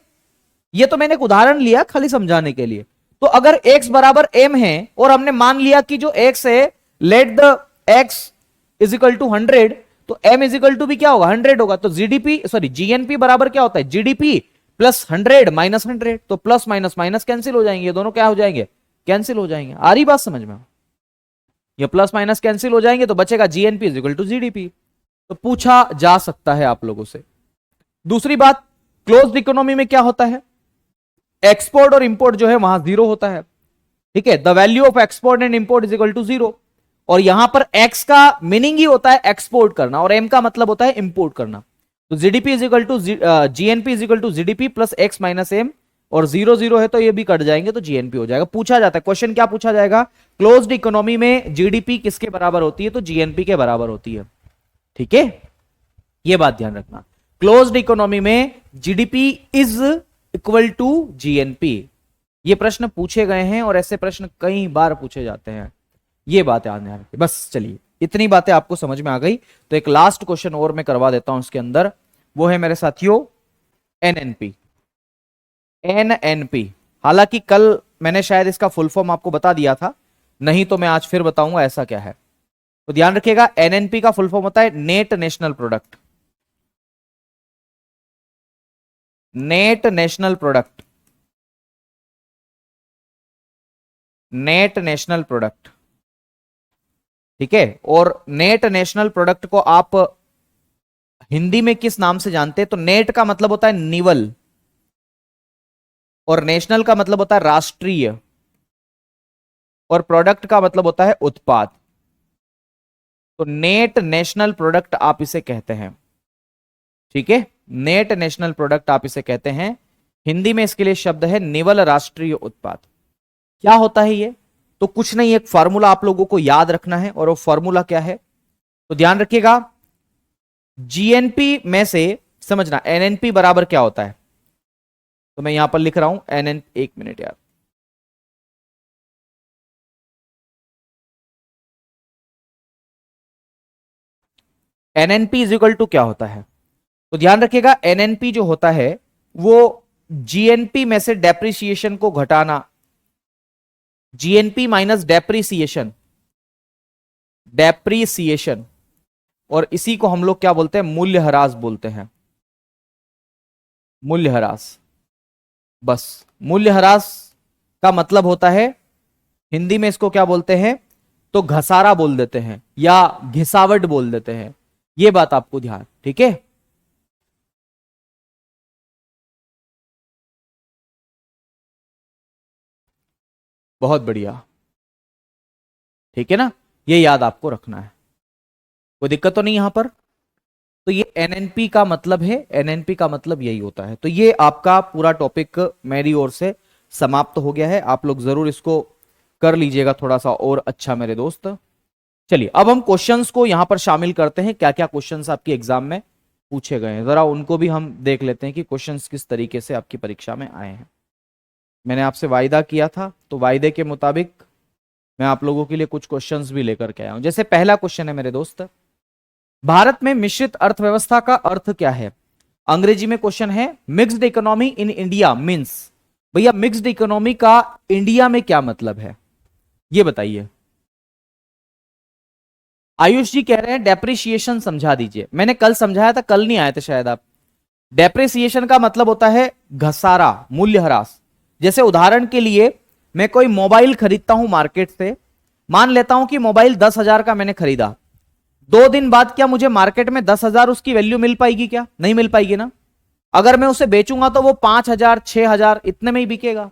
ये तो मैंने एक उदाहरण लिया खाली समझाने के लिए। तो अगर x बराबर m है और हमने मान लिया कि जो x है, let the x is equal to 100, तो m इज इक्वल टू भी क्या होगा, 100 होगा। तो जीएनपी बराबर क्या होता है, जीडीपी प्लस 100 माइनस 100, तो प्लस माइनस माइनस कैंसिल हो जाएंगे, दोनों क्या हो जाएंगे, कैंसिल हो जाएंगे। आ रही बात समझ में, ये प्लस माइनस कैंसिल हो जाएंगे, तो बचेगा GNP is equal to GDP. तो पूछा जा सकता है आप लोगों से। दूसरी बात, क्लोज्ड इकोनॉमी में क्या होता है, एक्सपोर्ट और इंपोर्ट जो है वहां जीरो होता है, ठीक है। The value of export and import is equal to zero. और यहां पर एक्स का मीनिंग ही होता है एक्सपोर्ट करना, और एम का मतलब होता है इंपोर्ट करना। तो GDP is equal to GNP is equal to GDP plus X minus M, और 0 0 है तो ये भी कट जाएंगे, तो जीएनपी हो जाएगा। पूछा जाता है क्वेश्चन, क्या पूछा जाएगा, क्लोज्ड इकोनॉमी में जीडीपी किसके बराबर होती है, तो जीएनपी के बराबर होती है, ठीक है। ये बात ध्यान रखना, क्लोज्ड इकोनॉमी में GDP is equal to GNP. ये प्रश्न पूछे गए हैं और ऐसे प्रश्न कई बार पूछे जाते हैं, ये बात याद रखिए। बस चलिए, इतनी बातें आपको समझ में आ गई, तो एक लास्ट क्वेश्चन और मैं करवा देता हूं इसके अंदर, वो है मेरे साथियों एनएनपी। एनएनपी, हालांकि कल मैंने शायद इसका फुल फॉर्म आपको बता दिया था, नहीं तो मैं आज फिर बताऊंगा ऐसा क्या है। तो ध्यान रखिएगा, एनएनपी का फुल फॉर्म होता है net national product. Net national product, net national product, ठीक है। और नेट नेशनल प्रोडक्ट को आप हिंदी में किस नाम से जानते हैं, तो नेट का मतलब होता है निवल, और नेशनल का मतलब होता है राष्ट्रीय, और प्रोडक्ट का मतलब होता है उत्पाद। तो नेट नेशनल प्रोडक्ट आप इसे कहते हैं, ठीक है। नेट नेशनल प्रोडक्ट आप इसे कहते हैं, हिंदी में इसके लिए शब्द है निवल राष्ट्रीय उत्पाद। क्या होता है ये, तो कुछ नहीं, एक फॉर्मूला आप लोगों को याद रखना है, और वो फॉर्मूला क्या है, तो ध्यान रखिएगा, जीएनपी में से समझना एनएनपी बराबर क्या होता है, तो मैं यहां पर लिख रहा हूं एनएन, एक मिनट यार, एनएनपी इज इक्वल टू क्या होता है, तो ध्यान रखिएगा एनएनपी जो होता है वो जीएनपी में से डेप्रिसिएशन को घटाना, जीएनपी माइनस डेप्रिसिएशन, डेप्रिसिएशन, और इसी को हम लोग क्या बोलते हैं, मूल्यह्रास बोलते हैं, मूल्यह्रास। बस मूल्यह्रास का मतलब होता है, हिंदी में इसको क्या बोलते हैं, तो घसारा बोल देते हैं या घिसावट बोल देते हैं, ये बात आपको ध्यान, ठीक है। बहुत बढ़िया, ठीक है ना, ये याद आपको रखना है, कोई दिक्कत तो नहीं यहां पर। तो ये एनएनपी का मतलब है, एनएनपी का मतलब यही होता है। तो ये आपका पूरा टॉपिक मेरी ओर से समाप्त हो गया है, आप लोग जरूर इसको कर लीजिएगा थोड़ा सा और अच्छा मेरे दोस्त। चलिए अब हम क्वेश्चंस को यहां पर शामिल करते हैं, क्या क्या क्वेश्चंस आपकी एग्जाम में पूछे गए हैं, जरा उनको भी हम देख लेते हैं कि क्वेश्चंस किस तरीके से आपकी परीक्षा में आए हैं। मैंने आपसे वायदा किया था, तो वायदे के मुताबिक मैं आप लोगों के लिए कुछ क्वेश्चंस भी लेकर के आया हूं। जैसे पहला क्वेश्चन है मेरे दोस्त, भारत में मिश्रित अर्थव्यवस्था का अर्थ क्या है। अंग्रेजी में क्वेश्चन है, mixed economy in India means, भैया मिक्स्ड इकोनॉमी का इंडिया में क्या मतलब है, ये बताइए। आयुष जी कह रहे हैं डेप्रिसिएशन समझा दीजिए, मैंने कल समझाया था, कल नहीं आए थे शायद आप। डेप्रिसिएशन का मतलब होता है घसारा, मूल्यह्रास। जैसे उदाहरण के लिए मैं कोई मोबाइल खरीदता हूं मार्केट से, मान लेता हूं कि मोबाइल 10,000 का मैंने खरीदा, 2 दिन बाद क्या मुझे मार्केट में 10,000 उसकी वैल्यू मिल पाएगी, क्या नहीं मिल पाएगी ना। अगर मैं उसे बेचूंगा तो वो 5,000 6,000 इतने में ही बिकेगा,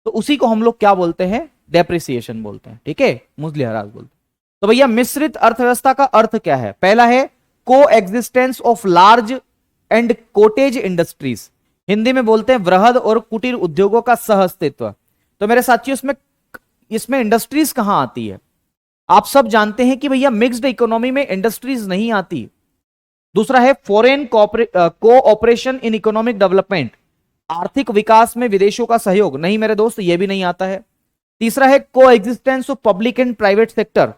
तो उसी को हम लोग क्या बोलते हैं, डेप्रिसिएशन बोलते हैं, ठीक है, मूल्यह्रास बोलते हैं। तो भैया मिश्रित अर्थव्यवस्था का अर्थ क्या है, पहला है को existence of large and cottage industries, Hindi में बोलते हैं वृहद और कुटीर उद्योगों का सह अस्तित्व। तो मेरे साथियों इसमें इसमें इंडस्ट्रीज कहां आती है, आप सब जानते हैं कि भैया मिक्स्ड इकोनॉमी में इंडस्ट्रीज नहीं आती। दूसरा है foreign cooperation in economic development, आर्थिक विकास में विदेशों का सहयोग, नहीं मेरे दोस्त ये भी नहीं आता है। तीसरा है को existence of public and private sector,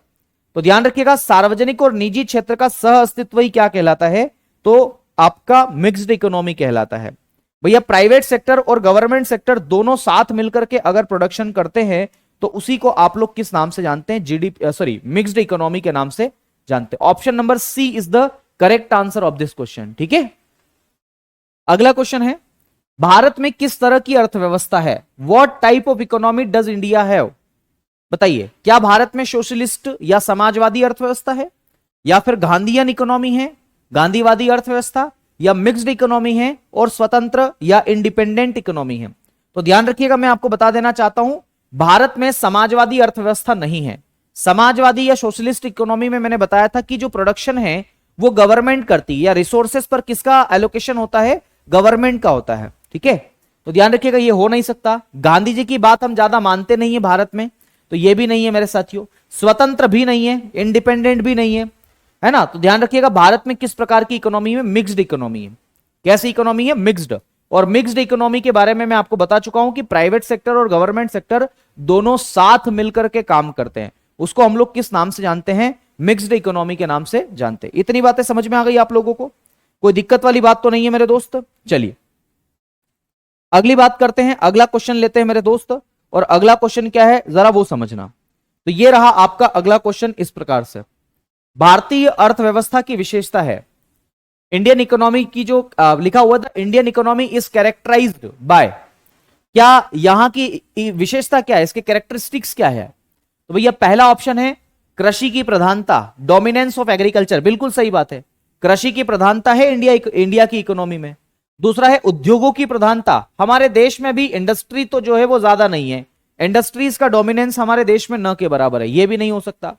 तो ध्यान रखिएगा सार्वजनिक और निजी क्षेत्र का सह अस्तित्व ही क्या कहलाता है, तो आपका मिक्स्ड इकोनॉमी कहलाता है। भैया प्राइवेट सेक्टर और गवर्नमेंट सेक्टर दोनों साथ मिलकर के अगर प्रोडक्शन करते हैं तो उसी को आप लोग किस नाम से जानते हैं, जीडीपी, सॉरी मिक्स्ड इकोनॉमी के नाम से जानते हैं। Option number C is the correct answer of this question, ठीक है। अगला क्वेश्चन है, भारत में किस तरह की अर्थव्यवस्था है, what type of economy does India have, बताइए क्या भारत में सोशलिस्ट या समाजवादी अर्थव्यवस्था है, या फिर गांधीयन इकोनॉमी है, गांधीवादी अर्थव्यवस्था, या मिक्स्ड इकोनॉमी है और स्वतंत्र या इंडिपेंडेंट इकोनॉमी है। तो ध्यान रखिएगा, मैं आपको बता देना चाहता हूं भारत में समाजवादी अर्थव्यवस्था नहीं है। समाजवादी या सोशलिस्ट इकोनॉमी में मैंने बताया था कि जो प्रोडक्शन है वो गवर्नमेंट करती है, या रिसोर्सेस पर किसका एलोकेशन होता है, गवर्नमेंट का होता है, ठीक है। तो ध्यान रखिएगा ये हो नहीं सकता। गांधी जी की बात हम ज्यादा मानते नहीं है भारत में, तो ये भी नहीं है मेरे साथियों। स्वतंत्र भी नहीं है, इंडिपेंडेंट भी नहीं है ना। तो ध्यान रखिएगा भारत में किस प्रकार की इकोनॉमी है, मिक्स्ड इकोनॉमी है। कैसी इकोनॉमी है, मिक्स्ड। और मिक्स्ड इकोनॉमी के बारे में मैं आपको बता चुका हूं कि प्राइवेट सेक्टर और गवर्नमेंट सेक्टर दोनों साथ मिलकर के काम करते हैं, उसको हम लोग किस नाम से जानते हैं, मिक्स्ड इकोनॉमी के नाम से जानते हैं। इतनी बातें समझ में आ गई आप लोगों को, कोई दिक्कत वाली बात तो नहीं है मेरे दोस्त। चलिए अगली बात करते हैं, अगला क्वेश्चन लेते हैं मेरे दोस्त। और अगला क्वेश्चन क्या है जरा वो समझना। तो ये रहा आपका अगला क्वेश्चन इस प्रकार से, भारतीय अर्थव्यवस्था की विशेषता है, इंडियन इकोनॉमी की जो लिखा हुआ था, Indian economy is characterised by, क्या यहां की विशेषता क्या है, इसके कैरेक्टरिस्टिक्स क्या है। तो भैया पहला ऑप्शन है कृषि की प्रधानता, डोमिनेंस ऑफ एग्रीकल्चर, बिल्कुल सही बात है, कृषि की प्रधानता है इंडिया की इकोनॉमी में। दूसरा है उद्योगों की प्रधानता, हमारे देश में भी इंडस्ट्री तो जो है वो ज्यादा नहीं है, इंडस्ट्रीज का डोमिनेंस हमारे देश में न के बराबर है, ये भी नहीं हो सकता।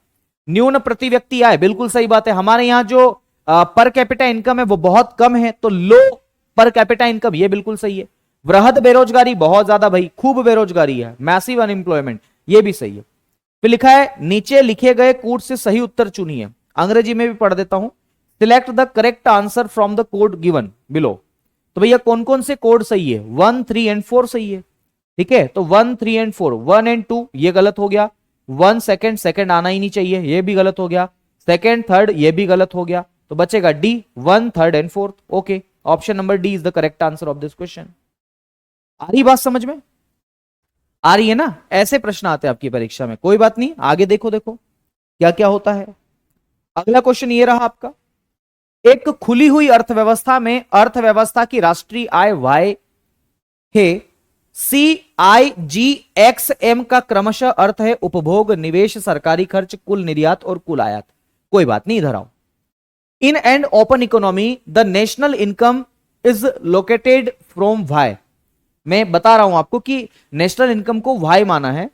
न्यून प्रति व्यक्ति आय, बिल्कुल सही बात है, हमारे यहाँ जो पर कैपिटा इनकम है वो बहुत कम है, तो लो पर कैपिटा इनकम, ये बिल्कुल सही है। वृहद बेरोजगारी, बहुत ज्यादा भाई, खूब बेरोजगारी है, मैसिव अनएम्प्लॉयमेंट, ये भी सही है। फिर लिखा है नीचे लिखे गए कूट से सही उत्तर चुनिए, अंग्रेजी में भी पढ़ देता हूं। Select the correct answer from the code given below. तो भैया कौन कौन से कोड सही है? 1, 3 एंड 4 सही है। ठीक है, तो 1, 3 एंड 4, 1 एंड 2 ये गलत हो गया। 1 सेकंड, सेकंड आना ही नहीं चाहिए, ये भी गलत हो गया। सेकंड, थर्ड ये भी गलत हो गया, तो बचेगा D, 1, 3 and 4। Okay, option number D is the correct answer of this question. आ रही बात समझ में? आ रही है ना? ऐसे प्रश्न आते हैं आपकी परीक्षा में, कोई बात नहीं, आगे देखो देखो क्या क्या होता है। अगला क्वेश्चन ये रहा आपका, एक खुली हुई अर्थव्यवस्था में अर्थव्यवस्था की राष्ट्रीय आय वाई है, CIGXM का क्रमशः अर्थ है उपभोग, निवेश, सरकारी खर्च, कुल निर्यात और कुल आयात। कोई बात नहीं, इधर आओ। In and open economy the national income is located from Y. मैं बता रहा हूं आपको कि नेशनल इनकम को वाई माना है।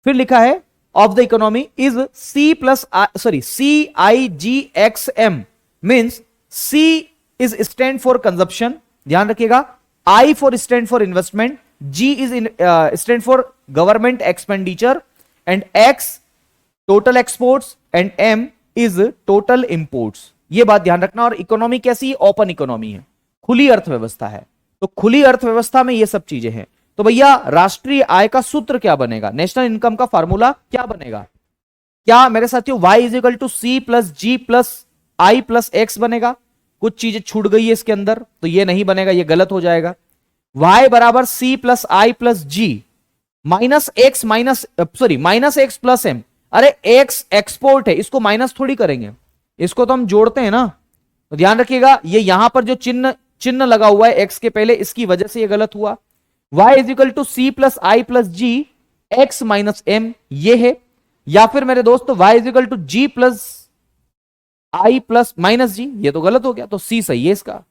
फिर लिखा है of the economy is CIGXM means C is stand for consumption, ध्यान रखिएगा। I for stand for investment, G is stand for government expenditure, and X total exports, and M is total imports. ये बात ध्यान रखना। और economy कैसी? Open economy है, खुली अर्थव्यवस्था है। तो खुली अर्थव्यवस्था में ये सब चीजें हैं। तो भैया राष्ट्रीय आय का सूत्र क्या बनेगा? नेशनल इनकम का फॉर्मूला क्या बनेगा? क्या मेरे साथियों y is equal to C plus G plus I plus X बनेगा? कुछ चीजें छूट गई है इसके अंदर, तो ये नहीं बनेगा, ये गलत हो जाएगा। y बराबर C plus I plus G minus X minus minus X plus M। अरे X एक्सपोर्ट है, इसको माइनस थोड़ी करेंगे, इसको तो हम जोड़ते हैं ना। तो ध्यान रखिएगा, ये यहां पर जो चिन्ह लगा हुआ है X के पहले, इसकी वजह से ये गलत हुआ। y is equal to C plus I plus G X minus M ये है। या फिर मेरे दोस्त y is equal to G plus I plus minus G, ये तो गलत हो गया, तो C सही है इसका।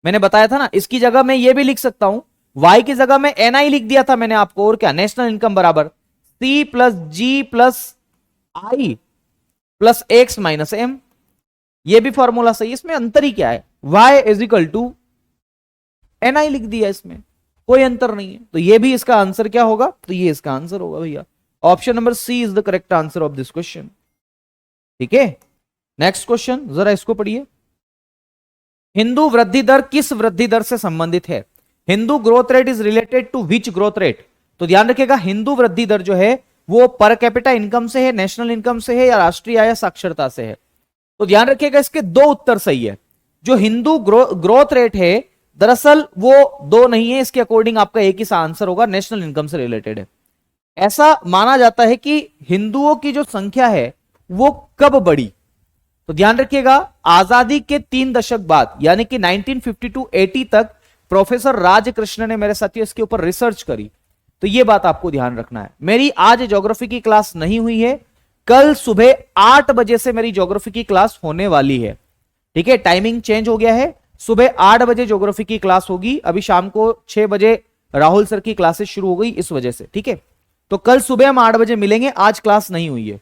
मैंने बताया था ना, इसकी जगह मैं ये भी लिख सकता हूं, y की जगह में NI लिख दिया था मैंने आपको, और क्या, नेशनल इनकम बराबर C plus G plus I plus X minus M। ये भी फॉर्मूला सही है, इसमें अंतर ही क्या है? y is equal to NI लिख दिया, इसमें कोई अंतर नहीं है। तो ये भी इसका आंसर क्या होगा? तो ये इसका आंसर होगा भैया। Option number C is the correct answer of this question. ठीक है, नेक्स्ट क्वेश्चन जरा इसको पढ़िए। हिंदू वृद्धि दर किस वृद्धि दर से संबंधित है? Hindu growth rate is related to which growth rate? तो ध्यान रखिएगा, हिंदू वृद्धि दर जो है वो पर कैपिटा इनकम से है, नेशनल इनकम से है, या राष्ट्रीय आय साक्षरता से है? तो ध्यान रखिएगा, इसके दो उत्तर सही है। जो हिंदू ग्रोथ रेट है दरअसल वो दो नहीं है, इसके अकॉर्डिंग आपका एक ही सा आंसर होगा, नेशनल इनकम से रिलेटेड है। ऐसा माना जाता है कि हिंदुओं की जो संख्या है वो कब बढ़ी? तो ध्यान रखिएगा, आजादी के 3 दशक बाद यानी कि 1950 तक प्रोफेसर राजकृष्ण ने मेरे साथियों इसके ऊपर रिसर्च करी। तो ये बात आपको ध्यान रखना है। मेरी आज ज्योग्राफी की क्लास नहीं हुई है, कल सुबह 8 बजे से मेरी ज्योग्राफी की क्लास होने वाली है। ठीक है, टाइमिंग चेंज हो गया है, सुबह 8 बजे ज्योग्राफी की क्लास होगी, अभी शाम को 6 बजे राहुल सर की क्लासेस शुरू हो गई इस वजह से। ठीक है, तो कल सुबह हम 8 बजे मिलेंगे, आज क्लास नहीं हुई है।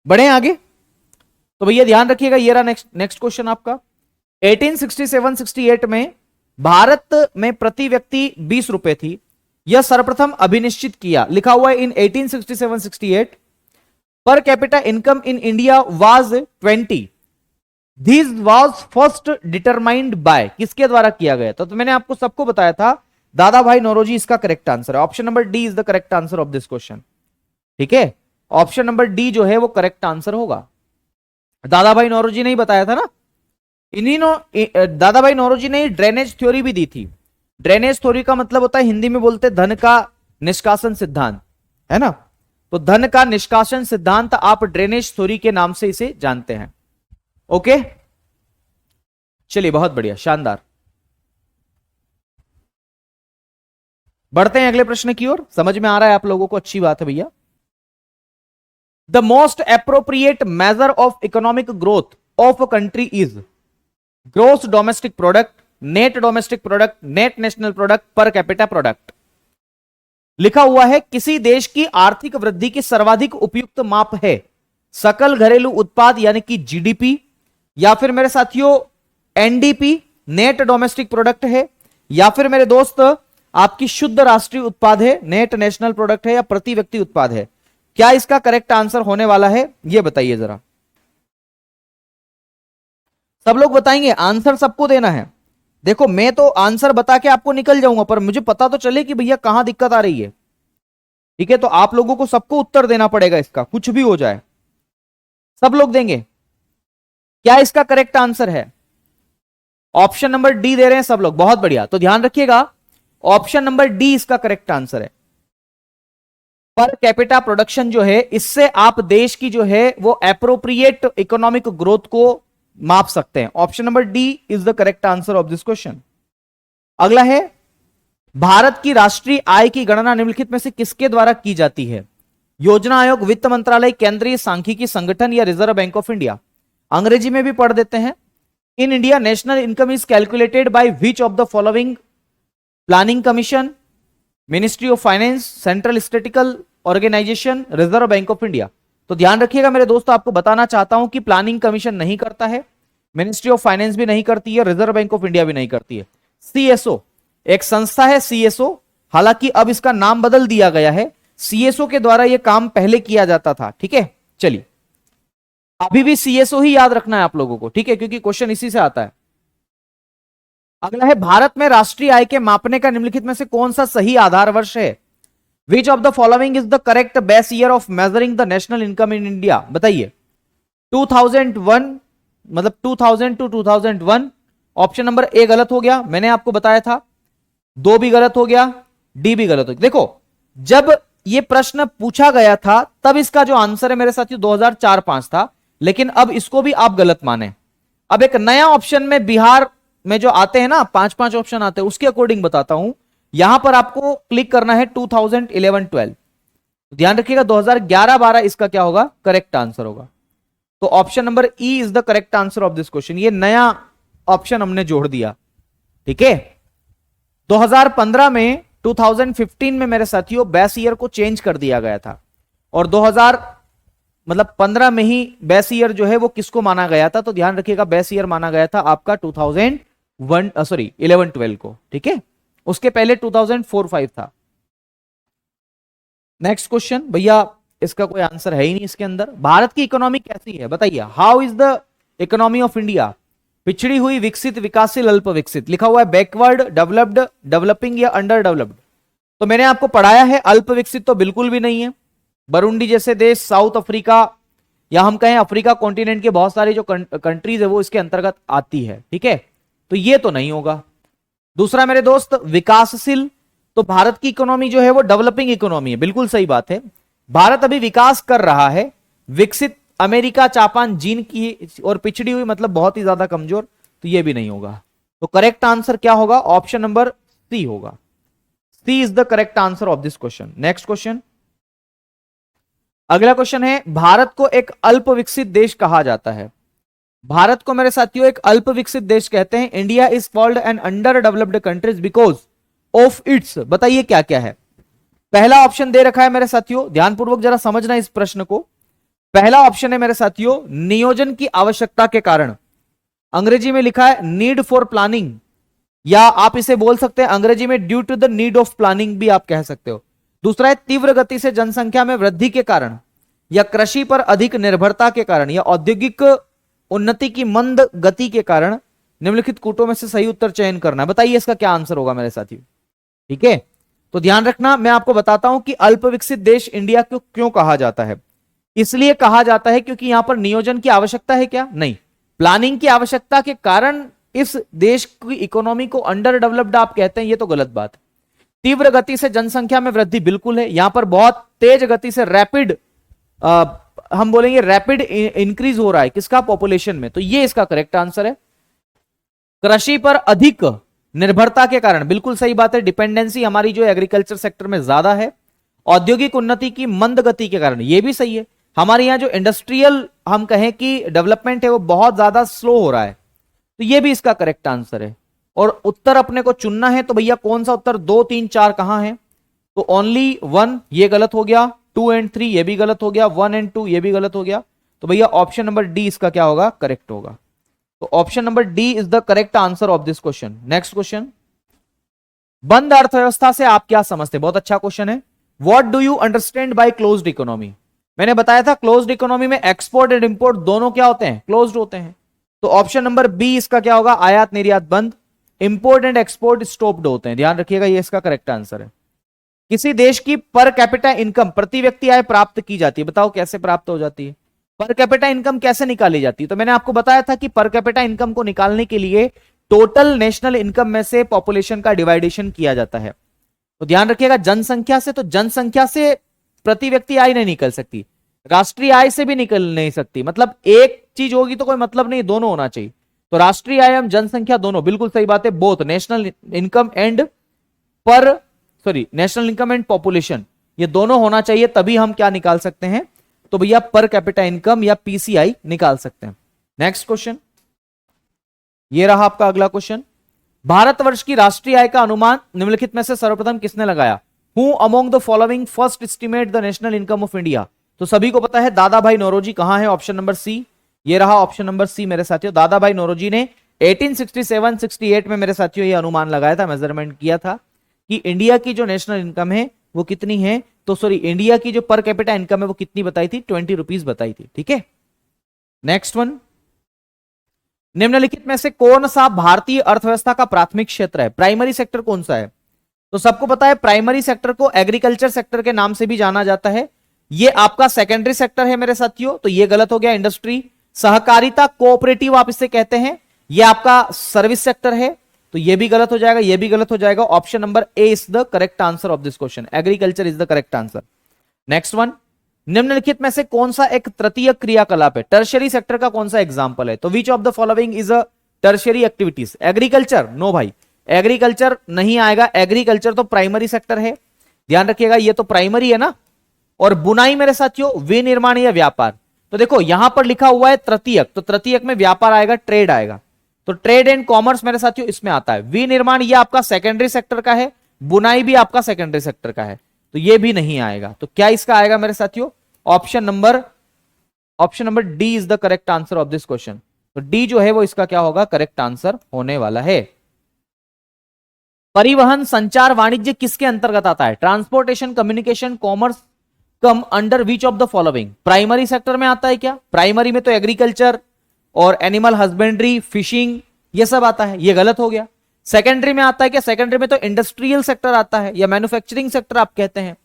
बढ़े आगे, तो भैया ध्यान रखिएगा, ये रहा नेक्स्ट क्वेश्चन आपका। 1867-68 में भारत में प्रति व्यक्ति 20 रुपए थी, यह सर्वप्रथम अभिनिश्चित किया, लिखा हुआ है इन 1867-68 per capita income in India was 20। This was first determined by, किसके द्वारा किया गया? तो मैंने आपको सबको बताया था, दादा भाई नौरोजी इसका करेक्ट आंसर है। Option number D is the correct answer of this question. ठीक है, ऑप्शन नंबर डी जो है वो करेक्ट आंसर होगा। दादा भाई नौरोजी ने ही बताया था ना, दादा भाई नौरोजी ने ड्रेनेज थ्योरी भी दी थी। ड्रेनेज थ्योरी का मतलब होता है, हिंदी में बोलते धन का निष्कासन सिद्धांत, है ना? तो धन का निष्कासन सिद्धांत आप ड्रेनेज थ्योरी के नाम से इसे जानते हैं। ओके, चलिए बहुत बढ़िया, शानदार। बढ़ते हैं अगले प्रश्न की ओर। समझ में आ रहा है आप लोगों को? अच्छी बात है भैया। The most appropriate measure of economic growth of a country is gross domestic product, net domestic product, net national product, per capita product. लिखा हुआ है किसी देश की आर्थिक वृद्धि की सर्वाधिक उपयुक्त माप है सकल घरेलू उत्पाद यानी कि जीडीपी, या फिर मेरे साथियों एनडीपी नेट डोमेस्टिक प्रोडक्ट है, या फिर मेरे दोस्त आपकी शुद्ध राष्ट्रीय उत्पाद है नेट नेशनल प्रोडक्ट है, या प्रति व्यक्ति उत्पाद है? क्या इसका करेक्ट आंसर होने वाला है, ये बताइए जरा। सब लोग बताएंगे, आंसर सबको देना है। देखो मैं तो आंसर बता के आपको निकल जाऊंगा, पर मुझे पता तो चले कि भैया कहां दिक्कत आ रही है। ठीक है, तो आप लोगों को सबको उत्तर देना पड़ेगा इसका, कुछ भी हो जाए। सब लोग देंगे? क्या इसका करेक्ट आंसर है? ऑप्शन नंबर डी दे रहे हैं सब लोग, बहुत बढ़िया। तो ध्यान रखिएगा, ऑप्शन नंबर डी इसका करेक्ट आंसर है। पर कैपिटा प्रोडक्शन जो है, इससे आप देश की जो है वो एप्रोप्रिएट इकोनॉमिक ग्रोथ को माप सकते हैं। Option number D is the correct answer of this question. अगला है, भारत की राष्ट्रीय आय की गणना निम्नलिखित में से किसके द्वारा की जाती है? योजना आयोग, वित्त मंत्रालय, केंद्रीय सांख्यिकी संगठन या रिजर्व बैंक ऑफ इंडिया? अंग्रेजी में भी पढ़ देते हैं। In India national income is calculated by which of the following? Planning commission, ministry of finance, central statistical organisation, reserve bank of India? तो ध्यान रखिएगा मेरे दोस्तों, आपको बताना चाहता हूं कि प्लानिंग कमीशन नहीं करता है, मिनिस्ट्री ऑफ फाइनेंस भी नहीं करती है, रिजर्व बैंक ऑफ इंडिया भी नहीं करती है। सीएसओ एक संस्था है, सीएसओ, हालांकि अब इसका नाम बदल दिया गया है। सीएसओ के द्वारा यह काम पहले किया जाता था। ठीक है, चलिए अभी भी सीएसओ ही याद रखना है आप लोगों को, ठीक है, क्योंकि क्वेश्चन इसी से आता है। अगला है, भारत में राष्ट्रीय आय के मापने का निम्नलिखित में से कौन सा सही आधार वर्ष है? विच of the following is the correct base year of measuring the national income in India? बताइए। 2001, मतलब 2000 टू 2001। ऑप्शन नंबर ए गलत हो गया, मैंने आपको बताया था। दो भी गलत हो गया, डी भी गलत हो गया। देखो जब यह प्रश्न पूछा गया था तब इसका जो आंसर है मेरे साथियों 2004-5 था, लेकिन अब इसको भी आप गलत माने। अब एक नया ऑप्शन में बिहार में जो आते हैं ना, 5-5 ऑप्शन आते हैं, उसके अकॉर्डिंग बताता हूं। यहां पर आपको क्लिक करना है 2011-12। ध्यान रखिएगा 2011-12 इसका क्या होगा? करेक्ट आंसर होगा। तो option number E is the correct answer of this question. ये नया ऑप्शन हमने जोड़ दिया। ठीक है, 2015 में 2015 में मेरे साथियों बेस ईयर को चेंज कर दिया गया था, और 2015 में ही बेस ईयर जो है वो किसको माना गया था? तो ध्यान रखिएगा बेस ईयर माना गया था आपका 11-12 को। ठीक है, उसके पहले 2004-5 था। नेक्स्ट क्वेश्चन, भैया इसका कोई आंसर है ही नहीं इसके अंदर। भारत की इकोनॉमी कैसी है बताइए? How is the economy of India? पिछड़ी हुई, विकसित, विकासशील, अल्प विकसित? लिखा हुआ है बैकवर्ड, डेवलप्ड, डेवलपिंग या अंडर डेवलप्ड। तो मैंने आपको पढ़ाया है अल्प विकसित तो बिल्कुल भी नहीं है। बरूंडी जैसे देश, साउथ अफ्रीका, या हम कहें अफ्रीका कॉन्टिनेंट के बहुत सारी जो कंट्रीज है वो इसके अंतर्गत आती है। ठीक है, तो ये तो नहीं होगा। दूसरा मेरे दोस्त, विकासशील, तो भारत की इकोनॉमी जो है वो डेवलपिंग इकोनॉमी है, बिल्कुल सही बात है। भारत अभी विकास कर रहा है। विकसित, अमेरिका, जापान, चीन की, और पिछड़ी हुई मतलब बहुत ही ज्यादा कमजोर, तो ये भी नहीं होगा। तो करेक्ट आंसर क्या होगा? ऑप्शन नंबर सी होगा। C is the correct answer of this question. Next question, अगला क्वेश्चन है, भारत को एक अल्प विकसित देश कहा जाता है। भारत को मेरे साथियों एक अल्प विकसित देश कहते हैं। India is called an under developed countries because of its. बताइए क्या क्या है? पहला ऑप्शन दे रखा है मेरे साथियों, ध्यानपूर्वक जरा समझना इस प्रश्न को। पहला ऑप्शन है मेरे साथियों, नियोजन की आवश्यकता के कारण। अंग्रेजी में लिखा है नीड फॉर प्लानिंग, या आप इसे बोल सकते हैं अंग्रेजी में due to the need of planning भी आप कह सकते हो। दूसरा है तीव्र गति से जनसंख्या में वृद्धि के कारण, या कृषि पर अधिक निर्भरता के कारण, या औद्योगिक उन्नति की मंद गति के कारण। निम्नलिखित कूटों में से सही उत्तर चयन करना है। बताइए इसका क्या आंसर होगा मेरे साथियों? ठीक है, तो ध्यान रखना, मैं आपको बताता हूं कि अल्प विकसित देश इंडिया को क्यों कहा जाता है। इसलिए कहा जाता है क्योंकि यहां पर नियोजन की आवश्यकता है क्या? नहीं, प्लानिंग की आवश्यकता के कारण इस देश की इकोनॉमी को अंडर डेवलप्ड आप कहते हैं, ये तो गलत बात है। तीव्र गति से जनसंख्या में वृद्धि बिल्कुल है, यहां पर बहुत तेज गति से रैपिड, हम बोलेंगे रैपिड इंक्रीज हो रहा है किसका? पॉपुलेशन में, तो ये इसका करेक्ट आंसर है। कृषि पर अधिक निर्भरता के कारण, बिल्कुल सही बात है, डिपेंडेंसी हमारी जो एग्रीकल्चर सेक्टर में ज्यादा है। औद्योगिक उन्नति की मंद गति के कारण, ये भी सही है। हमारे यहां जो इंडस्ट्रियल हम कहें कि डेवलपमेंट है वो बहुत ज्यादा स्लो हो रहा है, तो ये भी इसका करेक्ट आंसर है। और उत्तर अपने को चुनना है, तो भैया कौन सा उत्तर? 2, 3, 4 कहां है? तो ओनली 1 ये गलत हो गया, 2 एंड 3 ये भी गलत हो गया, 1 एंड 2 ये भी गलत हो गया। तो भैया ऑप्शन नंबर डी इसका क्या होगा? करेक्ट होगा। तो option number D is the correct answer of this question. Next question, बंद अर्थव्यवस्था से आप क्या समझते हैं? बहुत अच्छा क्वेश्चन है। What do you understand by closed economy? मैंने बताया था क्लोज्ड इकोनॉमी में एक्सपोर्ट एंड इंपोर्ट दोनों क्या होते हैं? क्लोज्ड होते हैं। तो ऑप्शन नंबर बी इसका क्या होगा, आयात निर्यात बंद, इंपोर्ट एंड एक्सपोर्ट स्टॉप्ड होते हैं, ध्यान रखिएगा ये इसका करेक्ट आंसर है। किसी देश की पर कैपिटा इनकम, प्रति व्यक्ति आय प्राप्त की जाती है, बताओ कैसे प्राप्त हो जाती है, पर कैपिटा इनकम कैसे निकाली जाती है? तो मैंने आपको बताया था कि पर कैपिटा इनकम को निकालने के लिए टोटल नेशनल इनकम में से पॉपुलेशन का डिवाइडेशन किया जाता है। तो ध्यान रखिएगा जनसंख्या से, तो जनसंख्या से प्रति व्यक्ति आय नहीं निकल सकती, राष्ट्रीय आय से भी निकल नहीं सकती, मतलब एक चीज होगी तो कोई मतलब नहीं, दोनों होना चाहिए। तो राष्ट्रीय आय एवं जनसंख्या दोनों, बिल्कुल सही बात है, both national income and national income and population, ये दोनों होना चाहिए, तभी हम क्या निकाल सकते हैं, तो भैया पर कैपिटा इनकम या पीसीआई निकाल सकते हैं। नेक्स्ट क्वेश्चन, ये रहा आपका अगला क्वेश्चन। भारतवर्ष की राष्ट्रीय आय का अनुमान निम्नलिखित में से सर्वप्रथम किसने लगाया? Who among the following first estimate the national income of India? तो सभी को पता है दादा भाई नौरोजी, कहां है, ऑप्शन नंबर सी, ये रहा ऑप्शन नंबर सी मेरे साथियों। दादा भाई नौरोजी ने 1867-68 में मेरे साथियों ये अनुमान लगाया था, मेजरमेंट किया था कि इंडिया की जो नेशनल इनकम है वो कितनी है, तो सॉरी इंडिया की जो पर कैपिटा इनकम है वो कितनी बताई थी, 20 रुपीज बताई थी, ठीक है। नेक्स्ट वन, निम्नलिखित में से कौन सा भारतीय अर्थव्यवस्था का प्राथमिक क्षेत्र है? प्राइमरी सेक्टर कौन सा है? तो सबको पता है प्राइमरी सेक्टर को एग्रीकल्चर सेक्टर के नाम से भी जाना जाता है, ये आपका सेकेंडरी सेक्टर है मेरे साथियों, तो ये गलत हो गया। इंडस्ट्री, सहकारिता, कोऑपरेटिव आप इसे कहते हैं, ये आपका सर्विस सेक्टर है, तो ये भी गलत हो जाएगा, ये भी गलत हो जाएगा। Option number A is the correct answer of this question, agriculture is the correct answer. Next one, निम्नलिखित में से कौन सा एक तृतीय क्रियाकलाप है? टर्शियरी सेक्टर का कौन सा एग्जांपल है? तो which of the following is a tertiary activities? Agriculture, no भाई, एग्रीकल्चर नहीं आएगा, एग्रीकल्चर तो प्राइमरी सेक्टर है, ध्यान रखिएगा, ये तो प्राइमरी है ना। और बुनाई मेरे साथियों, विनिर्माण या व्यापार, तो देखो यहां पर लिखा हुआ है तृतीयक, तो तृतीयक में व्यापार आएगा, ट्रेड आएगा, तो ट्रेड एंड कॉमर्स मेरे साथियों इसमें आता है। विनिर्माण ये आपका सेकेंडरी सेक्टर का है, बुनाई भी आपका सेकेंडरी सेक्टर का है, तो ये भी नहीं आएगा। तो क्या इसका आएगा मेरे साथियों? Option number D is the correct answer of this question. तो डी जो है वो इसका क्या होगा, करेक्ट आंसर होने वाला है। परिवहन, संचार, वाणिज्य किसके अंतर्गत आता है? Transportation, communication, commerce come under which of the following? Primary sector में आता है क्या? प्राइमरी में तो एग्रीकल्चर और एनिमल हस्बेंड्री, फिशिंग, ये सब आता है, ये गलत हो गया। सेकेंडरी में आता है क्या? सेकेंडरी में तो इंडस्ट्रियल सेक्टर आता है या मैन्युफैक्चरिंग सेक्टर आप कहते हैं।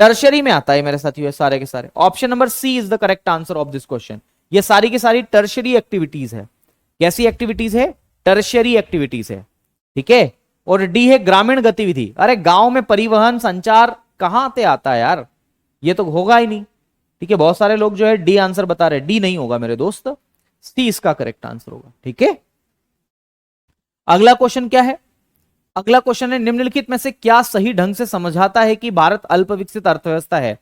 टर्शियरी में आता है मेरे साथियों सारे के सारे। Option number C is the correct answer of this question. ये सारी की सारी टर्शियरी एक्टिविटीज है। कैसी एक्टिविटीज है? टर्शियरी एक्टिविटीज है, ठीक है। और डी है ग्रामीण गतिविधि। अरे गांव में परिवहन संचार कहां से आता है यार, ये तो होगा ही नहीं, ठीक है। बहुत सारे लोग जो है डी आंसर बता रहे हैं, डी नहीं होगा मेरे दोस्त, सी इसका करेक्ट आंसर होगा, ठीक है। अगला क्वेश्चन क्या है? अगला क्वेश्चन है निम्नलिखित में से क्या सही ढंग से समझाता है कि भारत अल्प विकसित अर्थव्यवस्था है?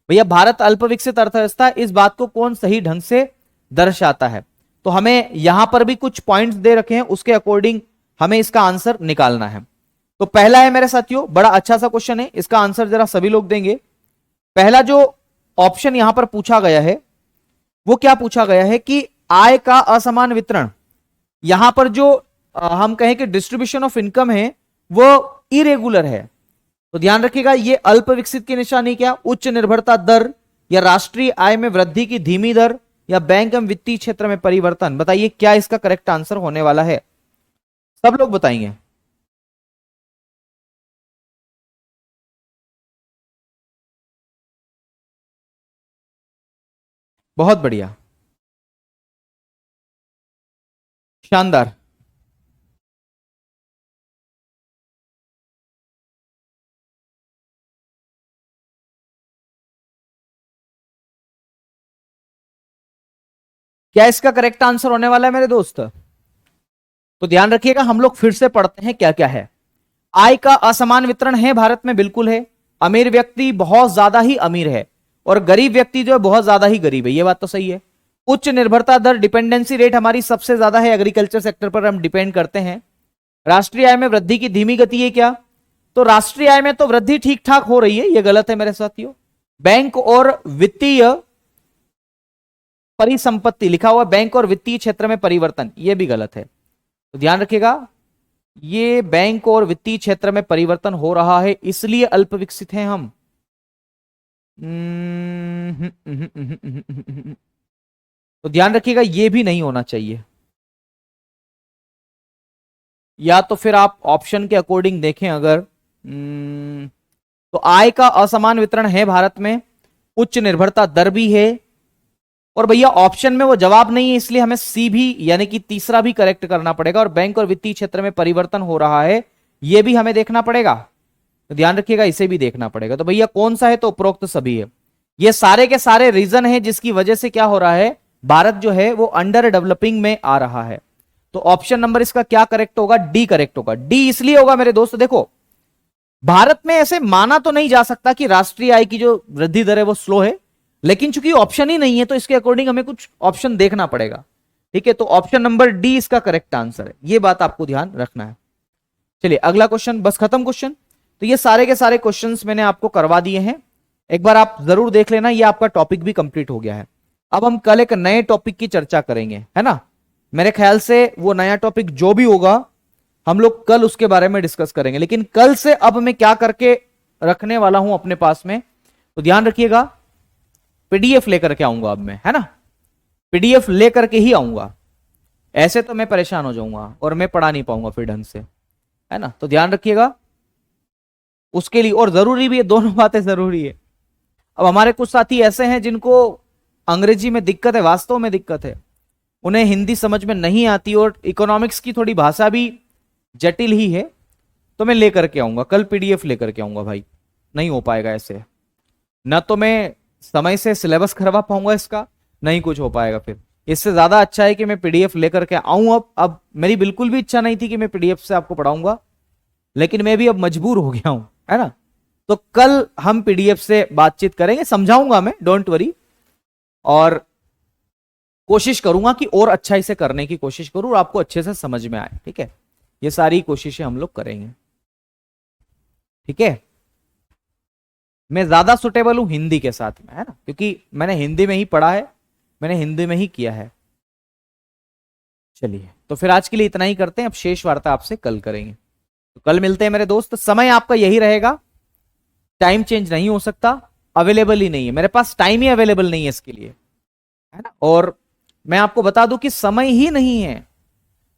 भैया भारत अल्प विकसित अर्थव्यवस्था, इस बात को कौन सही ढंग से दर्शाता है? तो हमें यहां पर भी कुछ पॉइंट्स दे रखे हैं, उसके अकॉर्डिंग हमें इसका आंसर निकालना है। तो पहला है मेरे साथियों, बड़ा अच्छा सा क्वेश्चन है, इसका आंसर जरा सभी लोग देंगे। पहला जो ऑप्शन यहां पर पूछा गया है वो क्या पूछा गया है कि आय का असमान वितरण, यहां पर जो हम कहें कि डिस्ट्रीब्यूशन ऑफ इनकम है वो इरेगुलर है। तो ध्यान रखिएगा, ये अल्प विकसित की निशानी क्या? उच्च निर्भरता दर, या राष्ट्रीय आय में वृद्धि की धीमी दर, या बैंक एवं वित्तीय क्षेत्र में परिवर्तन। बताइए क्या इसका करेक्ट आंसर होने वाला है? सब लोग बताएंगे। बहुत बढ़िया, शानदार। क्या इसका करेक्ट आंसर होने वाला है मेरे दोस्त? तो ध्यान रखिएगा, हम लोग फिर से पढ़ते हैं क्या क्या है। आय का असमान वितरण है भारत में, बिल्कुल है। अमीर व्यक्ति बहुत ज्यादा ही अमीर है और गरीब व्यक्ति जो है बहुत ज्यादा ही गरीब है, ये बात तो सही है। उच्च निर्भरता दर, डिपेंडेंसी रेट हमारी सबसे ज्यादा है, एग्रीकल्चर सेक्टर पर हम डिपेंड करते हैं। राष्ट्रीय आय में वृद्धि की धीमी गति है क्या? तो राष्ट्रीय आय में तो वृद्धि ठीक ठाक हो रही है, ये गलत है मेरे साथियों। बैंक और वित्तीय परिसंपत्ति लिखा हुआ, बैंक और वित्तीय क्षेत्र में परिवर्तन, ये भी गलत है। तो ध्यान रखिएगा, ये बैंक और वित्तीय क्षेत्र में परिवर्तन हो रहा है इसलिए अल्प विकसित हैं हम। तो ध्यान रखिएगा, ये भी नहीं होना चाहिए। या तो फिर आप ऑप्शन के अकॉर्डिंग देखें अगर तो आय का असमान वितरण है भारत में, उच्च निर्भरता दर भी है, और भैया ऑप्शन में वो जवाब नहीं है, इसलिए हमें सी भी यानी कि तीसरा भी करेक्ट करना पड़ेगा, और बैंक और वित्तीय क्षेत्र में परिवर्तन हो रहा है ये भी हमें देखना पड़ेगा, तो ध्यान रखिएगा इसे भी देखना पड़ेगा। तो भैया कौन सा है, तो उपरोक्त सभी है। ये सारे के सारे रीजन है जिसकी वजह से क्या हो रहा है, भारत जो है वो अंडर डेवलपिंग में आ रहा है। तो ऑप्शन नंबर इसका क्या करेक्ट होगा, डी करेक्ट होगा। डी इसलिए होगा मेरे दोस्त, देखो भारत में ऐसे माना तो नहीं जा सकता कि राष्ट्रीय आय की जो वृद्धि दर है वो स्लो है, लेकिन चूंकि ऑप्शन ही नहीं है तो इसके अकॉर्डिंग हमें कुछ ऑप्शन देखना पड़ेगा। ठीक है, तो ऑप्शन नंबर डी इसका करेक्ट आंसर है, ये बात आपको ध्यान रखना है। चलिए अगला क्वेश्चन, बस खत्म क्वेश्चन। तो ये सारे के सारे क्वेश्चंस मैंने आपको करवा दिए हैं, एक बार आप जरूर देख लेना, ये आपका टॉपिक भी कंप्लीट हो गया है। अब हम कल एक नए टॉपिक की चर्चा करेंगे, है ना। मेरे ख्याल से वो नया टॉपिक जो भी होगा हम लोग कल उसके बारे में डिस्कस करेंगे, लेकिन कल से अब मैं क्या करके रखने वाला हूं अपने पास में, तो ध्यान रखिएगा, पीडीएफ लेकर के आऊंगा अब मैं, है ना। पीडीएफ लेकर के ही आऊंगा, ऐसे तो मैं परेशान हो जाऊंगा और मैं पढ़ा नहीं पाऊंगा फिर ढंग से, है ना। तो ध्यान रखिएगा उसके लिए, और जरूरी भी है, दोनों बातें जरूरी है। अब हमारे कुछ साथी ऐसे हैं जिनको अंग्रेजी में दिक्कत है, वास्तव में दिक्कत है, उन्हें हिंदी समझ में नहीं आती, और इकोनॉमिक्स की थोड़ी भाषा भी जटिल ही है, तो मैं लेकर के आऊंगा कल, पीडीएफ लेकर के आऊंगा भाई, नहीं हो पाएगा ऐसे, ना तो मैं समय से सिलेबस करवा पाऊंगा इसका, नहीं कुछ हो पाएगा फिर। इससे ज्यादा अच्छा है कि मैं पीडीएफ लेकर के आऊं। अब मेरी बिल्कुल भी इच्छा नहीं थी कि मैं पीडीएफ से आपको पढ़ाऊंगा, लेकिन मैं भी अब मजबूर हो गया हूं, है ना। तो कल हम पीडीएफ से बातचीत करेंगे, समझाऊंगा मैं, डोंट वरी, और कोशिश करूंगा कि और अच्छा इसे करने की कोशिश करूं और आपको अच्छे से समझ में आए। ठीक है, ये सारी कोशिशें हम लोग करेंगे। ठीक है, मैं ज्यादा सुटेबल हूं हिंदी के साथ में, है ना, क्योंकि मैंने हिंदी में ही पढ़ा है, मैंने हिंदी में ही किया है। चलिए तो फिर आज के लिए इतना ही करते हैं, अब शेष वार्ता आपसे कल करेंगे। तो कल मिलते हैं मेरे दोस्त, समय आपका यही रहेगा, टाइम चेंज नहीं हो सकता, अवेलेबल ही नहीं है मेरे पास, टाइम ही अवेलेबल नहीं है इसके लिए, है ना। और मैं आपको बता दूं कि समय ही नहीं है,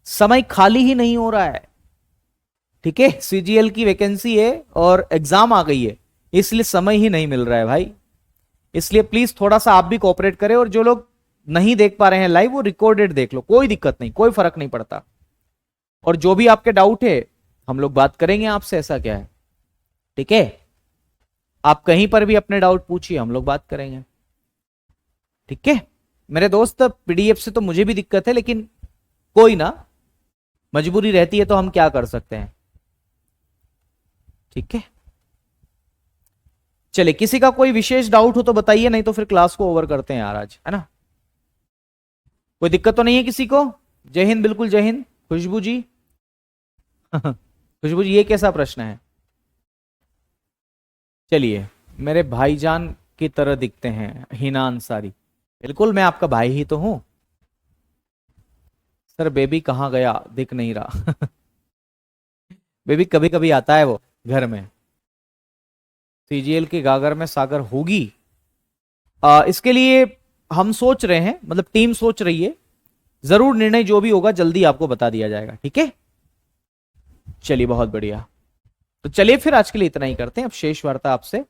समय खाली ही नहीं हो रहा है। ठीक है, सीजीएल की वैकेंसी है और एग्जाम आ गई है, इसलिए समय ही नहीं मिल रहा है भाई। इसलिए प्लीज थोड़ा सा आप भी कोऑपरेट करें, और जो लोग नहीं देख पा रहे हैं लाइव, वो रिकॉर्डेड देख लो, कोई दिक्कत नहीं, कोई फर्क नहीं पड़ता। और जो भी आपके डाउट है हम लोग बात करेंगे आपसे, ऐसा क्या है। ठीक है, आप कहीं पर भी अपने डाउट पूछिए, हम लोग बात करेंगे। ठीक है मेरे दोस्त, पीडीएफ से तो मुझे भी दिक्कत है, लेकिन कोई ना, मजबूरी रहती है तो हम क्या कर सकते हैं। ठीक है, चलिए किसी का कोई विशेष डाउट हो तो बताइए, नहीं तो फिर क्लास को ओवर करते हैं यार आज, है ना। कोई दिक्कत तो नहीं है किसी को। जय हिंद, बिल्कुल जय हिंद। खुशबू जी खुशबू जी ये कैसा प्रश्न है। चलिए, मेरे भाईजान की तरह दिखते हैं, हिना अंसारी, बिल्कुल मैं आपका भाई ही तो हूं। सर बेबी कहाँ गया, दिख नहीं रहा बेबी कभी कभी आता है वो घर में। सीजीएल के गागर में सागर होगी, इसके लिए हम सोच रहे हैं, मतलब टीम सोच रही है, जरूर निर्णय जो भी होगा जल्दी आपको बता दिया जाएगा। ठीक है, चलिए बहुत बढ़िया। तो चलिए फिर आज के लिए इतना ही करते हैं, अब शेष वार्ता आपसे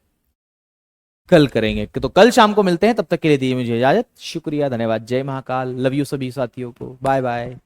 कल करेंगे। तो कल शाम को मिलते हैं, तब तक के लिए दीजिए मुझे इजाजत। शुक्रिया, धन्यवाद, जय महाकाल, लव यू सभी साथियों को, बाय बाय।